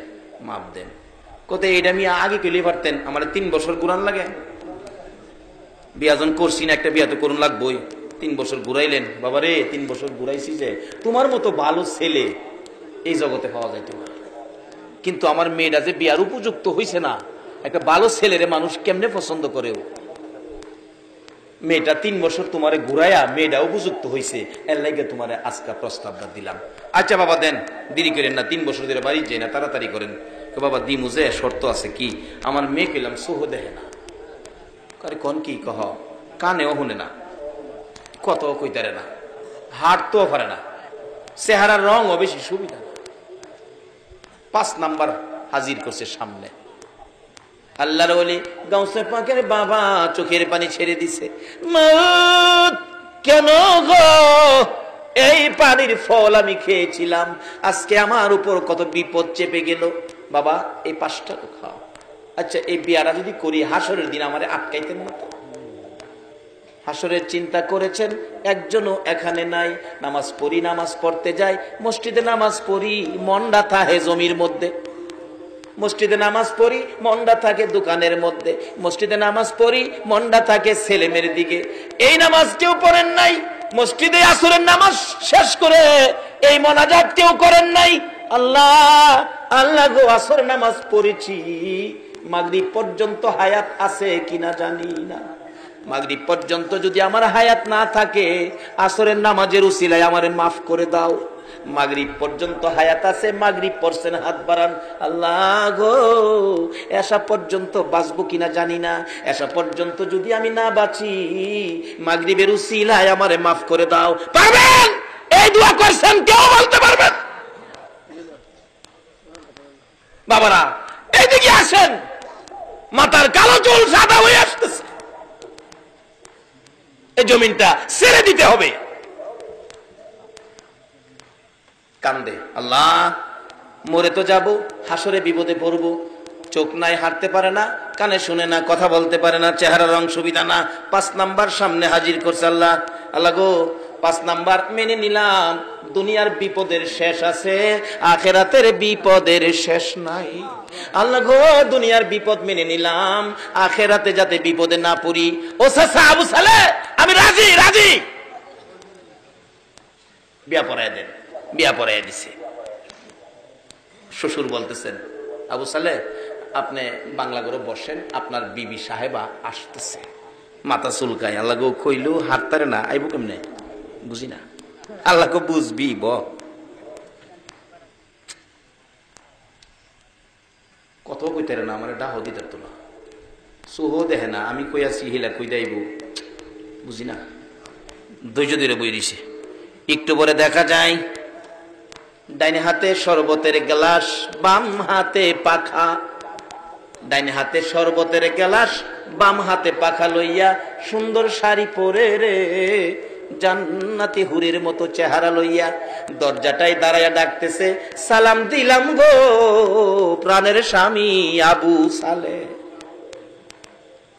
মাপ দেন। কোথায় এটা মেয়ে আগে কেলে পারতেন, আমার 3 বছর ঘুরান লাগে। বিয়া যখন করছি না, একটা বিয়া তো করুন লাগবোই। 3 বছর ঘুরাইলেন, বাবারে 3 বছর ঘুরাইছি যে তোমার মতো ভালো ছেলে এই জগতে পাওয়া যায় তোমার। কিন্তু আমার মেয়েটা যে বিয়ার উপযুক্ত হইছে না, একটা ভালো ছেলেরে মানুষ কেমনে পছন্দ করেও। মেয়েটা 3 বছর তোমারে ঘুরাইয়া মেয়েটা উপযুক্ত হয়েছে, এর লাগে তোমারে আজকা প্রস্তাবটা দিলাম। আচ্ছা বাবা দেন, দেরি করেন না, 3 বছর ধরে বাড়ি যাই না, তাড়াতাড়ি করেন। বাবা দিমু যে, শর্ত আছে কি? আমার মেয়ে পেলাম সোহ দেখে না, কোন কি কহ, কানেও শুনে না, কত কইতারে না, হাঁটতেও পারে না, চেহারার রঙও বেশি সুবিধা না। 5 নাম্বার হাজির করছে সামনে। আল্লাহর ওলি গাউসে পাকের বাবা চোখের পানি ছেড়ে দিছে। মউত কেন গো, এই পানির ফল আমি খেয়েছিলাম, আজকে আমার উপর কত বিপদ চেপে গেল। বাবা এই 5টা তো খাও। আচ্ছা এই বিয়াটা যদি করি, হাসরের দিন আমারে আটকাইতেন না তো? হাসরের চিন্তা করেছেন? একজনও এখানে নাই। নামাজ পড়ি, নামাজ পড়তে যাই, মসজিদে নামাজ পড়ি, মন্ডা থাকে জমির মধ্যে, মসজিদে নামাজ পড়ি, মন্ডা থাকে দোকানের মধ্যে, মসজিদে নামাজ পড়ি, মন্ডা থাকে ছেলেমেয়ের দিকে। এই নামাজ কেউ পড়েন নাই, মসজিদে আসরের নামাজ শেষ করে এই মোনাজাত কেউ করেন নাই। আল্লাহ আল্লাহ গো, আসর নামাজ পড়েছি, মাগরিব পর্যন্ত হায়াত আছে কিনা জানি না। মাগরিব পর্যন্ত যদি আমার হায়াত না থাকে, আসরের নামাজের উসিলায় আমারে মাফ করে দাও। মাগরিব পর্যন্ত হায়াত আছে, মাগরিব পড়ছেন, হাত বাড়ান। আল্লাহ গো, এসা পর্যন্ত বাঁচবো কিনা জানি না, এসা পর্যন্ত যদি আমি না বাঁচি, মাগরিবের উসিলায় আমারে মাফ করে দাও। পারবেন? এই দোয়া করছেন কেউ বলতে পারবেন? বাবারা এইদিকে আসেন, মাথার কালো চুল সাদা হয়ে আসতেছে, এই জমিনটা ছেড়ে দিতে হবে। কান্দে, আল্লাহ মরে তো যাব, হাসরে বিপদে পড়বো। চোখ নাই, হাঁটতে পারে না, কানে শুনে না, কথা বলতে পারে না, চেহারার রং সুবিধা না। 5 নাম্বার সামনে হাজির করছে। আল্লাহ আল্লাহ গো, 5 নাম্বার মেনে নিলাম, দুনিয়ার বিপদের শেষ আছে, আখেরাতের বিপদের শেষ নাই। আল্লাহ গো, দুনিয়ার বিপদ মেনে নিলাম, আখেরাতে যাতে বিপদে না পড়ি। ও চাচা আবু সালে, আমি রাজি রাজি, বিয়া পড়ায় দেন। বিয়া পড়াইয়া দিছে। শ্বশুর বলতেছেন, আবু সালে আপনি বাংলা করে বসেন, আপনার বিবি সাহেবা আসতেছে। মাথা চুলকায়, আল্লাহ গো কইলু হাঁটতারে না, আইব কেমনে বুঝি না। আল্লাহ গো বুঝবি ব। কত কইতারে না, আমার ডাহ দিতে তো না, সুহ দেখে না, আমি কইয়াছি হিলা কই যাইব বুঝি না। ধৈর্য ধরে বই দিছে। একটু পরে দেখা যায় ডাইনে হাতে শরবতের গ্লাস, বাম হাতে পাখা। ডাইনে হাতে শরবতের গ্লাস, বাম হাতে পাখা লইয়া, সুন্দর শাড়ি পরে রে, জান্নাতি হুরের মতো চেহারা লইয়া দরজাটাই দাঁড়াইয়া ডাকতেছে, সালাম দিলাম গো প্রাণের স্বামী আবু সালে।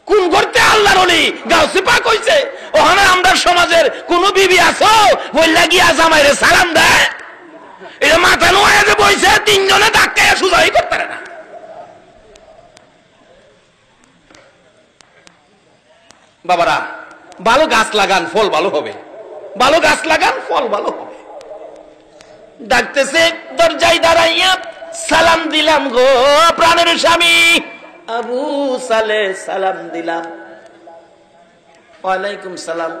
কোন করতে আল্লাহর ওলি গাউসে পাক হইছে, ওখানে আমরা সমাজের কোন বিবি আছো বইলা গিয়া জামাইরে সালাম দেয়? এটা মাথা নোয়া যে বইছে, 3 জনে ধাক্কায় সুজাই করতে পারে না। বাবারা ভালো গাছ লাগান, ফল ভালো হবে, ভালো গাছ লাগান, ফল ভালো হবে। ডাকতেছে দরজায় দাঁড়াইয়া, সালাম দিলাম গো প্রাণের স্বামী আবু সালে, সালাম দিলাম। ওয়ালাইকুম সালাম।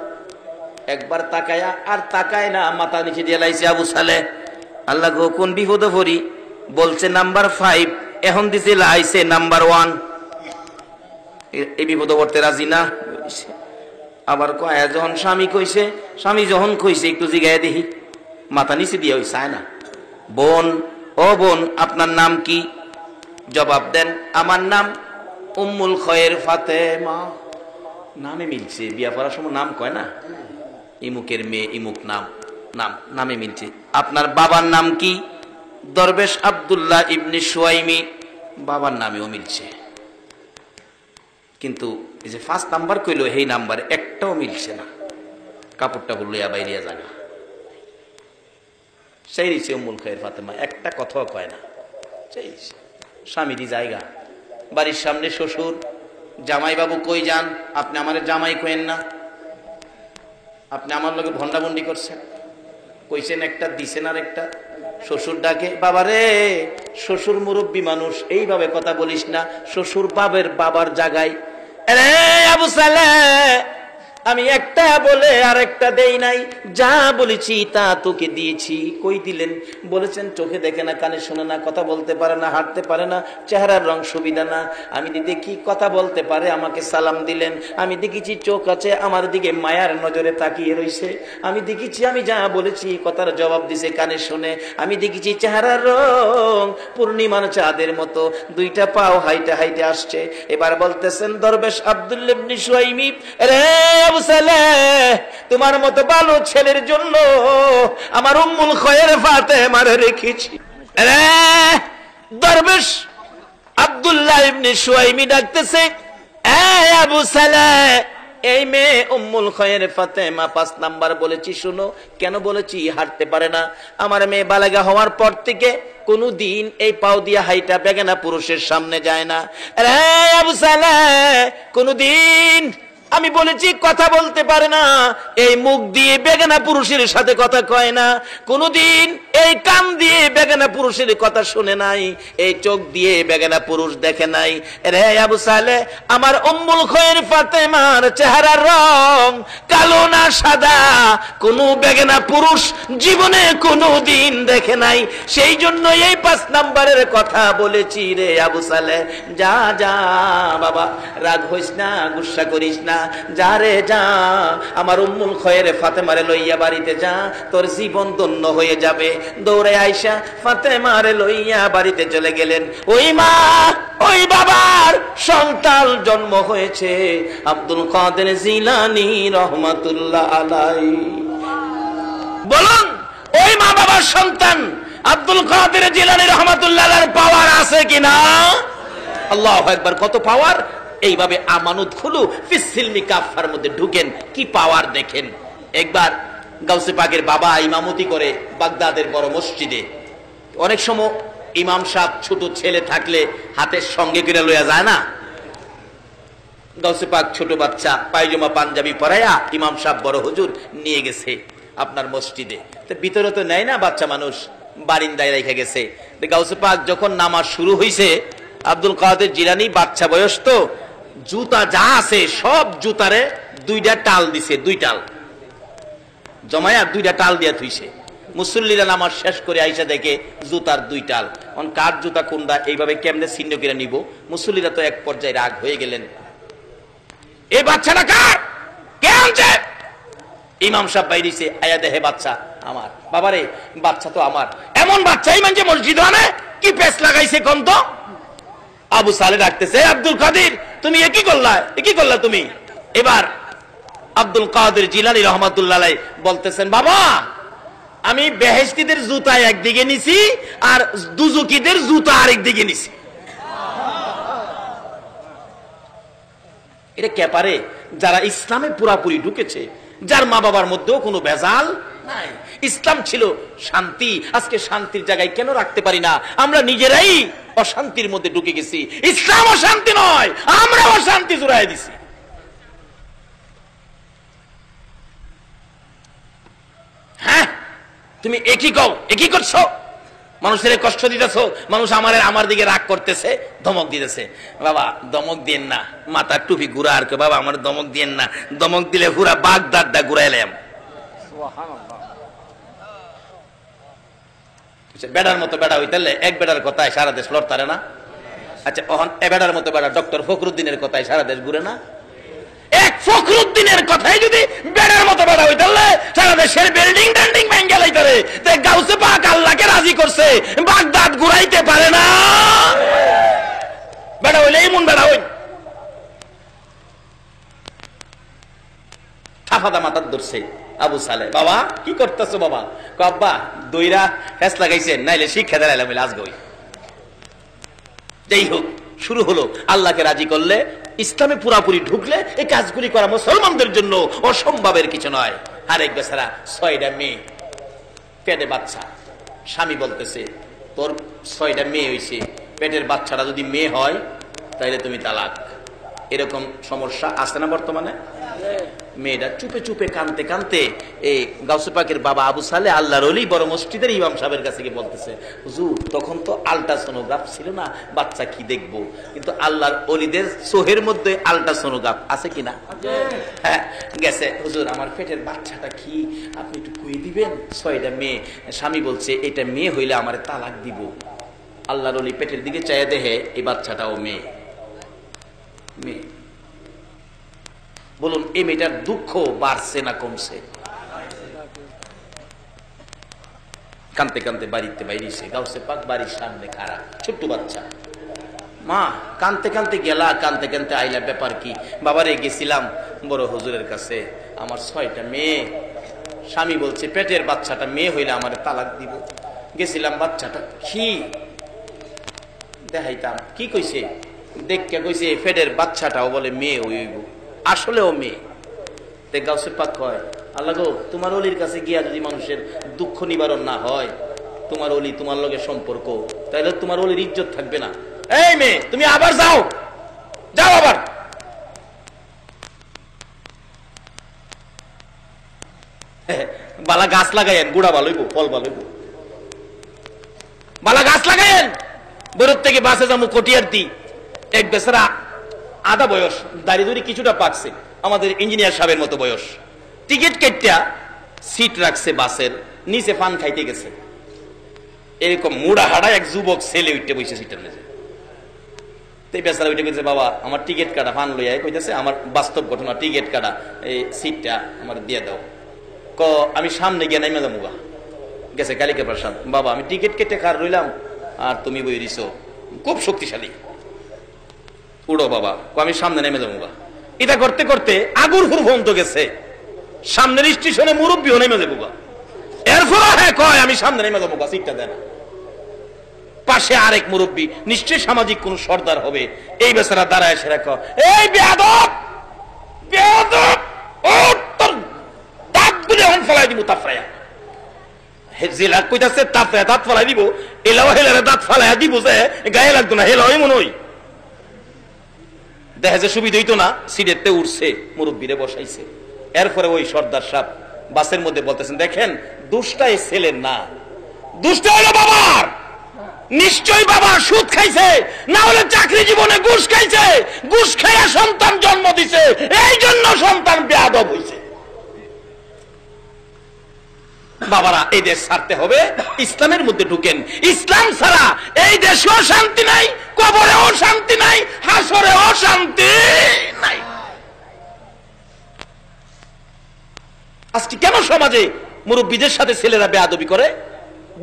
একবার তাকায়া আর তাকায় না, মাথা নিচে দিয়ে লাইছে আবু সালে। আল্লাহ গো কোন বিপদে পড়ি, বলছে নাম্বার 5, এখন দিছে লাইছে নাম্বার 1। এই বিপদে পড়তে রাজি না। আবার কয়া যখন স্বামী কইছে, স্বামী যখন কইছে একটু জিগায় দেখি, মাথা নিচে দিয়ে ওই চায় না। বোন, ও বোন আপনার নাম কি? জবাব দেন, আমার নাম উম্মুল খয়ের ফাতেমা। নামে মিলছে, বিয়া পড়ার সময় নাম কয় না, ইমুকের মেয়ে ইমুক নাম, নামে মিলছে। আপনার বাবার নাম কি? দরবেশ আব্দুল্লাহ ইবনে সুয়াইমি। বাবার নামেও মিলছে, কিন্তু এই যে 5 নাম্বার কইলো, এই নাম্বার একটাও মিলছে না। কাপড়টা লইয়া বাইরিয়া জায়গা সেই রিছে উম্মুল খয়ের ফাতেমা, একটা কথাও কয় না। সেই স্বামীরই জায়গা, বাড়ির সামনে শ্বশুর। জামাই বাবু কই যান? আপনি আমার জামাই কইেন না, আপনি আমার লগে ভন্ডাবন্ডি করছেন। কইছেন একটা, দিছেন আর একটা। শ্বশুর ডাকে, বাবা রে, শ্বশুর মুরব্বী মানুষ, এইভাবে কথা বলিস না, শ্বশুর বাবার জায়গায়। আরে আবু সালে, আমি একটা বলে আর একটা দেই নাই, যা বলেছি তা তোকে দিয়েছি। কই দিলেন? বলেছেন চোখে দেখে না, কানে শোনে না, কথা বলতে পারে না, হাঁটতে পারে না, চেহারার রং সুবিধা না। আমি দেখি কথা বলতে পারে, আমাকে সালাম দিলেন। আমি দেখেছি চোখ আছে, আমার দিকে মায়ার নজরে তাকিয়ে রইছে। আমি দেখেছি আমি যা বলেছি কথার জবাব দিছে, কানে শুনে। আমি দেখেছি চেহারার রং পূর্ণিমার চাঁদের মতো, দুইটা পাও হাইটে হাইটে আসছে। এবার বলতেছেন দরবেশ আব্দুল্লাহ ইবনে সুয়াইমি, রে আবু সালেহ, তোমার মতো ভালো ছেলের জন্য আমার উম্মুল খয়ের ফাতেমারে রেখেছি। রে দরবেশ আব্দুল্লাহ ইবনে সুয়াইমি ডাকতেছে, এ আবু সালেহ, এই মেয়ে উম্মুল খয়ের ফাতেমা 5 নাম্বার বলেছি, শুনো। কেন বলেছি? হাঁটতে পারে না। আমার মেয়ে বালেগা হওয়ার পর থেকে কোনদিন এই পাও দিয়া হাইটা বেগানা পুরুষের সামনে যায় না। রে আবু সালেহ, কোনদিন আমি বলেছি কথা বলতে পারে না, এই মুখ দিয়ে বেগানা পুরুষের সাথে কথা কয় না, কোনদিন এই কান দিয়ে বেগানা পুরুষের কথা শুনে নাই, এই চোখ দিয়ে বেগানা পুরুষ দেখে নাই। রে আবু সালেহ, আমার উম্মুল খয়ের ফাতেমার চেহারার রং কালো না সাদা, কোন বেগানা পুরুষ জীবনে কোনদিন দেখে নাই। সেই জন্য এই 5 নাম্বারের কথা বলেছি। রে আবু সালেহ, যা যা বাবা, রাগ হইস না, গুসা করিস না, যা রে যা, আমার উম্মুল খয়ের ফাতেমারে লইয়া বাড়িতে যা, তোর জীবন ধন্য হয়ে যাবে। দৌড়ে আইসা ফাতেমারে লইয়া বাড়িতে চলে গেলেন। ওই মা ওই বাবার সন্তান জন্ম হয়েছে আব্দুল কাদের জিলানী রহমাতুল্লাহ আলাইহি। বলুন, ওই মা বাবার সন্তান আব্দুল কাদের জিলানী রহমাতুল্লাহ আলাইহির পাওয়ার আছে কিনা? আল্লাহু আকবার! কত পাওয়ার! এইভাবে আমানত খুলু ফিসসিলমি কাফার মধ্যে ঢুকেন, কি পাওয়ার দেখেন। একবার গাউসে পাকের বাবা ইমামতি করে বাগদাদের বড় মসজিদে। অনেক সময় ইমাম সাহেব ছোট ছেলে থাকলে হাতের সঙ্গে করে লইয়া যায় না। গাউসে পাক ছোট বাচ্চা পায়জামা পাঞ্জাবি পরাইয়া ইমাম সাহেব বড় হুজুর নিয়ে গেছে আপনার মসজিদে। তো ভিতরে তো নেয় না, বাচ্চা মানুষ বারিন্দায় রেখে গেছে। গাউসে পাক যখন নামাজ শুরু হয়েছে, আব্দুল কাদের জিলানী বাচ্চা বয়স তো, জুতা যা আছে সব জুতারে 2টা টাল দিছে, 2 টাল জমায়া 2টা টাল দিয়া থুইছে। মুসল্লিরা নামাজ শেষ করে আইসা দেখে জুতার 2 টাল। কার জুতা কোনটা, এইভাবে কেমনে ছিন্ন করে নিব? মুসল্লিরা তো এক পর্যায়ে রাগ হয়ে গেলেন, এই বাচ্চাটা কার, কে আনছে? ইমাম সাহেব বাইরেছে, আয়া দেখে বাচ্চা আমার। বাবারে, বাচ্চা তো আমার। এমন বাচ্চাই মানে মসজিদ আনে, কি পেস লাগাইছে কোন তো? আবু সালে ডাকতেছে, আব্দুল কাদের, তুমি একই করলা তুমি। এবার আব্দুল কাদের জিলানী রহমাতুল্লাহ আলাইহি বলতেছেন, বাবা, আমি বেহেশতীদের জুতা একদিকে নিছি আর দুজুকিদের জুতা আরেক দিকে নিছি। এটা কে পারে? যারা ইসলামে পুরাপুরি ঢুকেছে, যার মা বাবার মধ্যেও কোনো ভেজাল নাই। ইসলাম ছিল শান্তি। আজকে শান্তির জায়গায় কেন রাখতে পারি না? আমরা নিজেরাই অশান্তির মধ্যে ঢুকে গেছি। ইসলাম অশান্তি নয়, আমরা অশান্তি জুড়াই দিছি। হ্যাঁ, তুমি একই করছো, মানুষের কষ্ট দিতেছো, মানুষ আমার দিকে রাগ করতেছে, ধমক দিতেছে। বাবা, ধমক দিয়েন না, মাথার টুপি ঘুরা আর কে, বাবা আমার ধমক দিয়েন না, ধমক দিলে পুরা বাগদাদটা ঘুরাইলাম। বেড়ার মতো বেড়া হইতালে এক বেড়ার কথায় সারা দেশ লড়তারে না? আচ্ছা, এ বেড়ার মতো বেড়া ডক্টর ফখরুদ্দিনের কথায় সারা দেশ ঘুরে না? এক ফখরুদ্দিনের কথাই যদি বেড়ার মতো বেড়া হইতালে সারা দেশের বিল্ডিং টেন্ডিং ভেঙে লাইতারে। তাই গাউসে পাক আল্লাহকে রাজি করছে, বাগদাদ ঘুরাইতে পারে না। বেড়া হইলে এমন বেড়া হই, ঠাফাদা মাথার ধরছে আবু সালে। বাবা কি করতেছো? বাবা আব্বা দইরা ফেস লাগাইছেন, নাইলে শিক্ষা দেলাইলাম আজগই। যাই হোক, শুরু হলো। আল্লাহকে রাজি করলে, ইসলামে পুরাপুরি ঢুকলে এই কাজগুলি করা মুসলমানদের জন্য অসম্ভবের কিছু নয়। আরেক বেচারা 6টা মেয়ে, পেটে বাচ্চা। স্বামী বলতেছে, তোর 6টা মেয়ে হয়েছে, পেটের বাচ্চাটা যদি মেয়ে হয় তাহলে তুমি তালাক। এরকম সমস্যা আছে না বর্তমানে? মেয়েটা চুপে চুপে কানতে কানতে এই গাউসে পাকের বাবা আবু সালে আল্লাহর ওলি বড় মসজিদের ইমাম সাহেবের কাছে গিয়ে বলতেছে, হুজুর তখন তো আল্ট্রাসোনোগ্রাফ ছিল না, বাচ্চা কি দেখবো, কিন্তু আল্লাহর ওলিদের সোহের মধ্যে আল্ট্রাসোনোগ্রাফ আছে কিনা? হ্যাঁ গেছে। হুজুর আমার পেটের বাচ্চাটা কি, আপনি একটু কুয়ে দিবেন? 6টা মেয়ে। স্বামী বলছে এটা মেয়ে হইলে আমার তালাক দিব। আল্লাহর ওলি পেটের দিকে চাইয়া দেখে এই বাচ্চাটাও মেয়ে। মেয়ে। বলুন এই মেয়েটার দুঃখ বাড়ছে না কমছে? কানতে কানতে বাড়িতে বাইরেছে। গাউসে পাক বাড়ির সামনে খাড়া, ছোট্ট বাচ্চা। মা কানতে কানতে গেলা, কানতে কানতে আইলা, ব্যাপার কি? বাবারে গেছিলাম বড় হুজুরের কাছে, আমার 6টা মেয়ে, স্বামী বলছে পেটের বাচ্চাটা মেয়ে হইলে আমার তালাক দিব। গেছিলাম, বাচ্চাটা কি দেখাইতাম, কি কইছে দেখে কইছে পেটের বাচ্চাটাও বলে মেয়ে হইব, আসলেও মেয়ে। গাউসে পাক কয়, আল্লাহ গো, তোমার অলির কাছে গিয়া যদি মানুষের দুঃখ নিবারণ না হয়, তোমার অলি তোমার লগে সম্পর্ক, তাহলে তোমার অলির ইজ্জত থাকবে না। এই মেয়ে তুমি আবার যাও, যাও আবার। বালা গাছ লাগাইয়েন, গুড়া ভালো হইব, ফল ভালো হইব। বালা গাছ লাগাইয়েন। বরফ থেকে বাসে যাবো কটিয়ার দি, এক বেচারা আধা বয়স, দাড়ি দুড়ি কিছুটা পাকছে, আমাদের ইঞ্জিনিয়ার সাহেবের মতো বয়স। টিকিট কেটে সিট রাখছে বাসের নিচে, পান খাইতে গেছে। এরকম মুড়া হাড়া এক যুবক ছেলে উঠতে বসে সিটের মেঝে। বেচারা উঠে কইছে, বাবা আমার টিকিট কাটা, ফান লইয়া কইতেছে আমার বাস্তব ঘটনা, টিকিট কাটা, এই সিটটা আমার দিয়ে দাও। আমি সামনে গিয়ে নাইমা যাবো গেছে কালিকা প্রসাদ। বাবা আমি টিকিট কেটে কার রইলাম আর তুমি বই দিছো, খুব শক্তিশালী, উড়ো বাবা। আমি সামনে নেমে যাবো। এটা করতে করতে আগুর হুর ভন্ত গেছে, সামনের স্টেশনে মুরব্বীও নেমে যাবো। এরপর হ্যাঁ কয় আমি সামনে নেমে যাবো, সিটটা দেন। পাশে আরেক মুরব্বী, নিশ্চয় সামাজিক কোন সর্দার হবে। এই বেচারা দাঁড়ায় সেরা কয়, এই বেয়াদব বেয়াদব, ও তোর দাঁত গুলি এখন ফলাই দিব তাফরায়া। জেলা কইতাছে তাফরায়া দাঁত ফলাই দিব, এলাও হেলারে দাঁত ফালাইয়া দিব যে গায়ে লাগতো না, হেলাও মনে হয়। দেখা যায় সুবিধা হইতো না, সিটেতে উঠছে, মুরব্বীরে বসাইছে। এরপরে ওই সর্দার সাহেব বাসের মধ্যে বলতেছেন, দেখেন দোষটা এই ছেলের না, দোষটা হলো বাবার। নিশ্চয়ই বাবা সুদ খাইছে, না হলে চাকরি জীবনে ঘুষ খাইছে, ঘুষ খাইয়া সন্তান জন্ম দিছে, এই জন্য সন্তান বেয়াদব হইছে। বাবারা এই দেশ ছাড়তে হবে, ইসলামের মধ্যে ঢুকেন। ইসলাম ছাড়া এই দেশেও শান্তি নাই, কবরেও শান্তি নাই, হাসরেও শান্তি নাই। আজকে কেন সমাজে মুরব্বীদের সাথে ছেলেরা বেয়াদবি করে?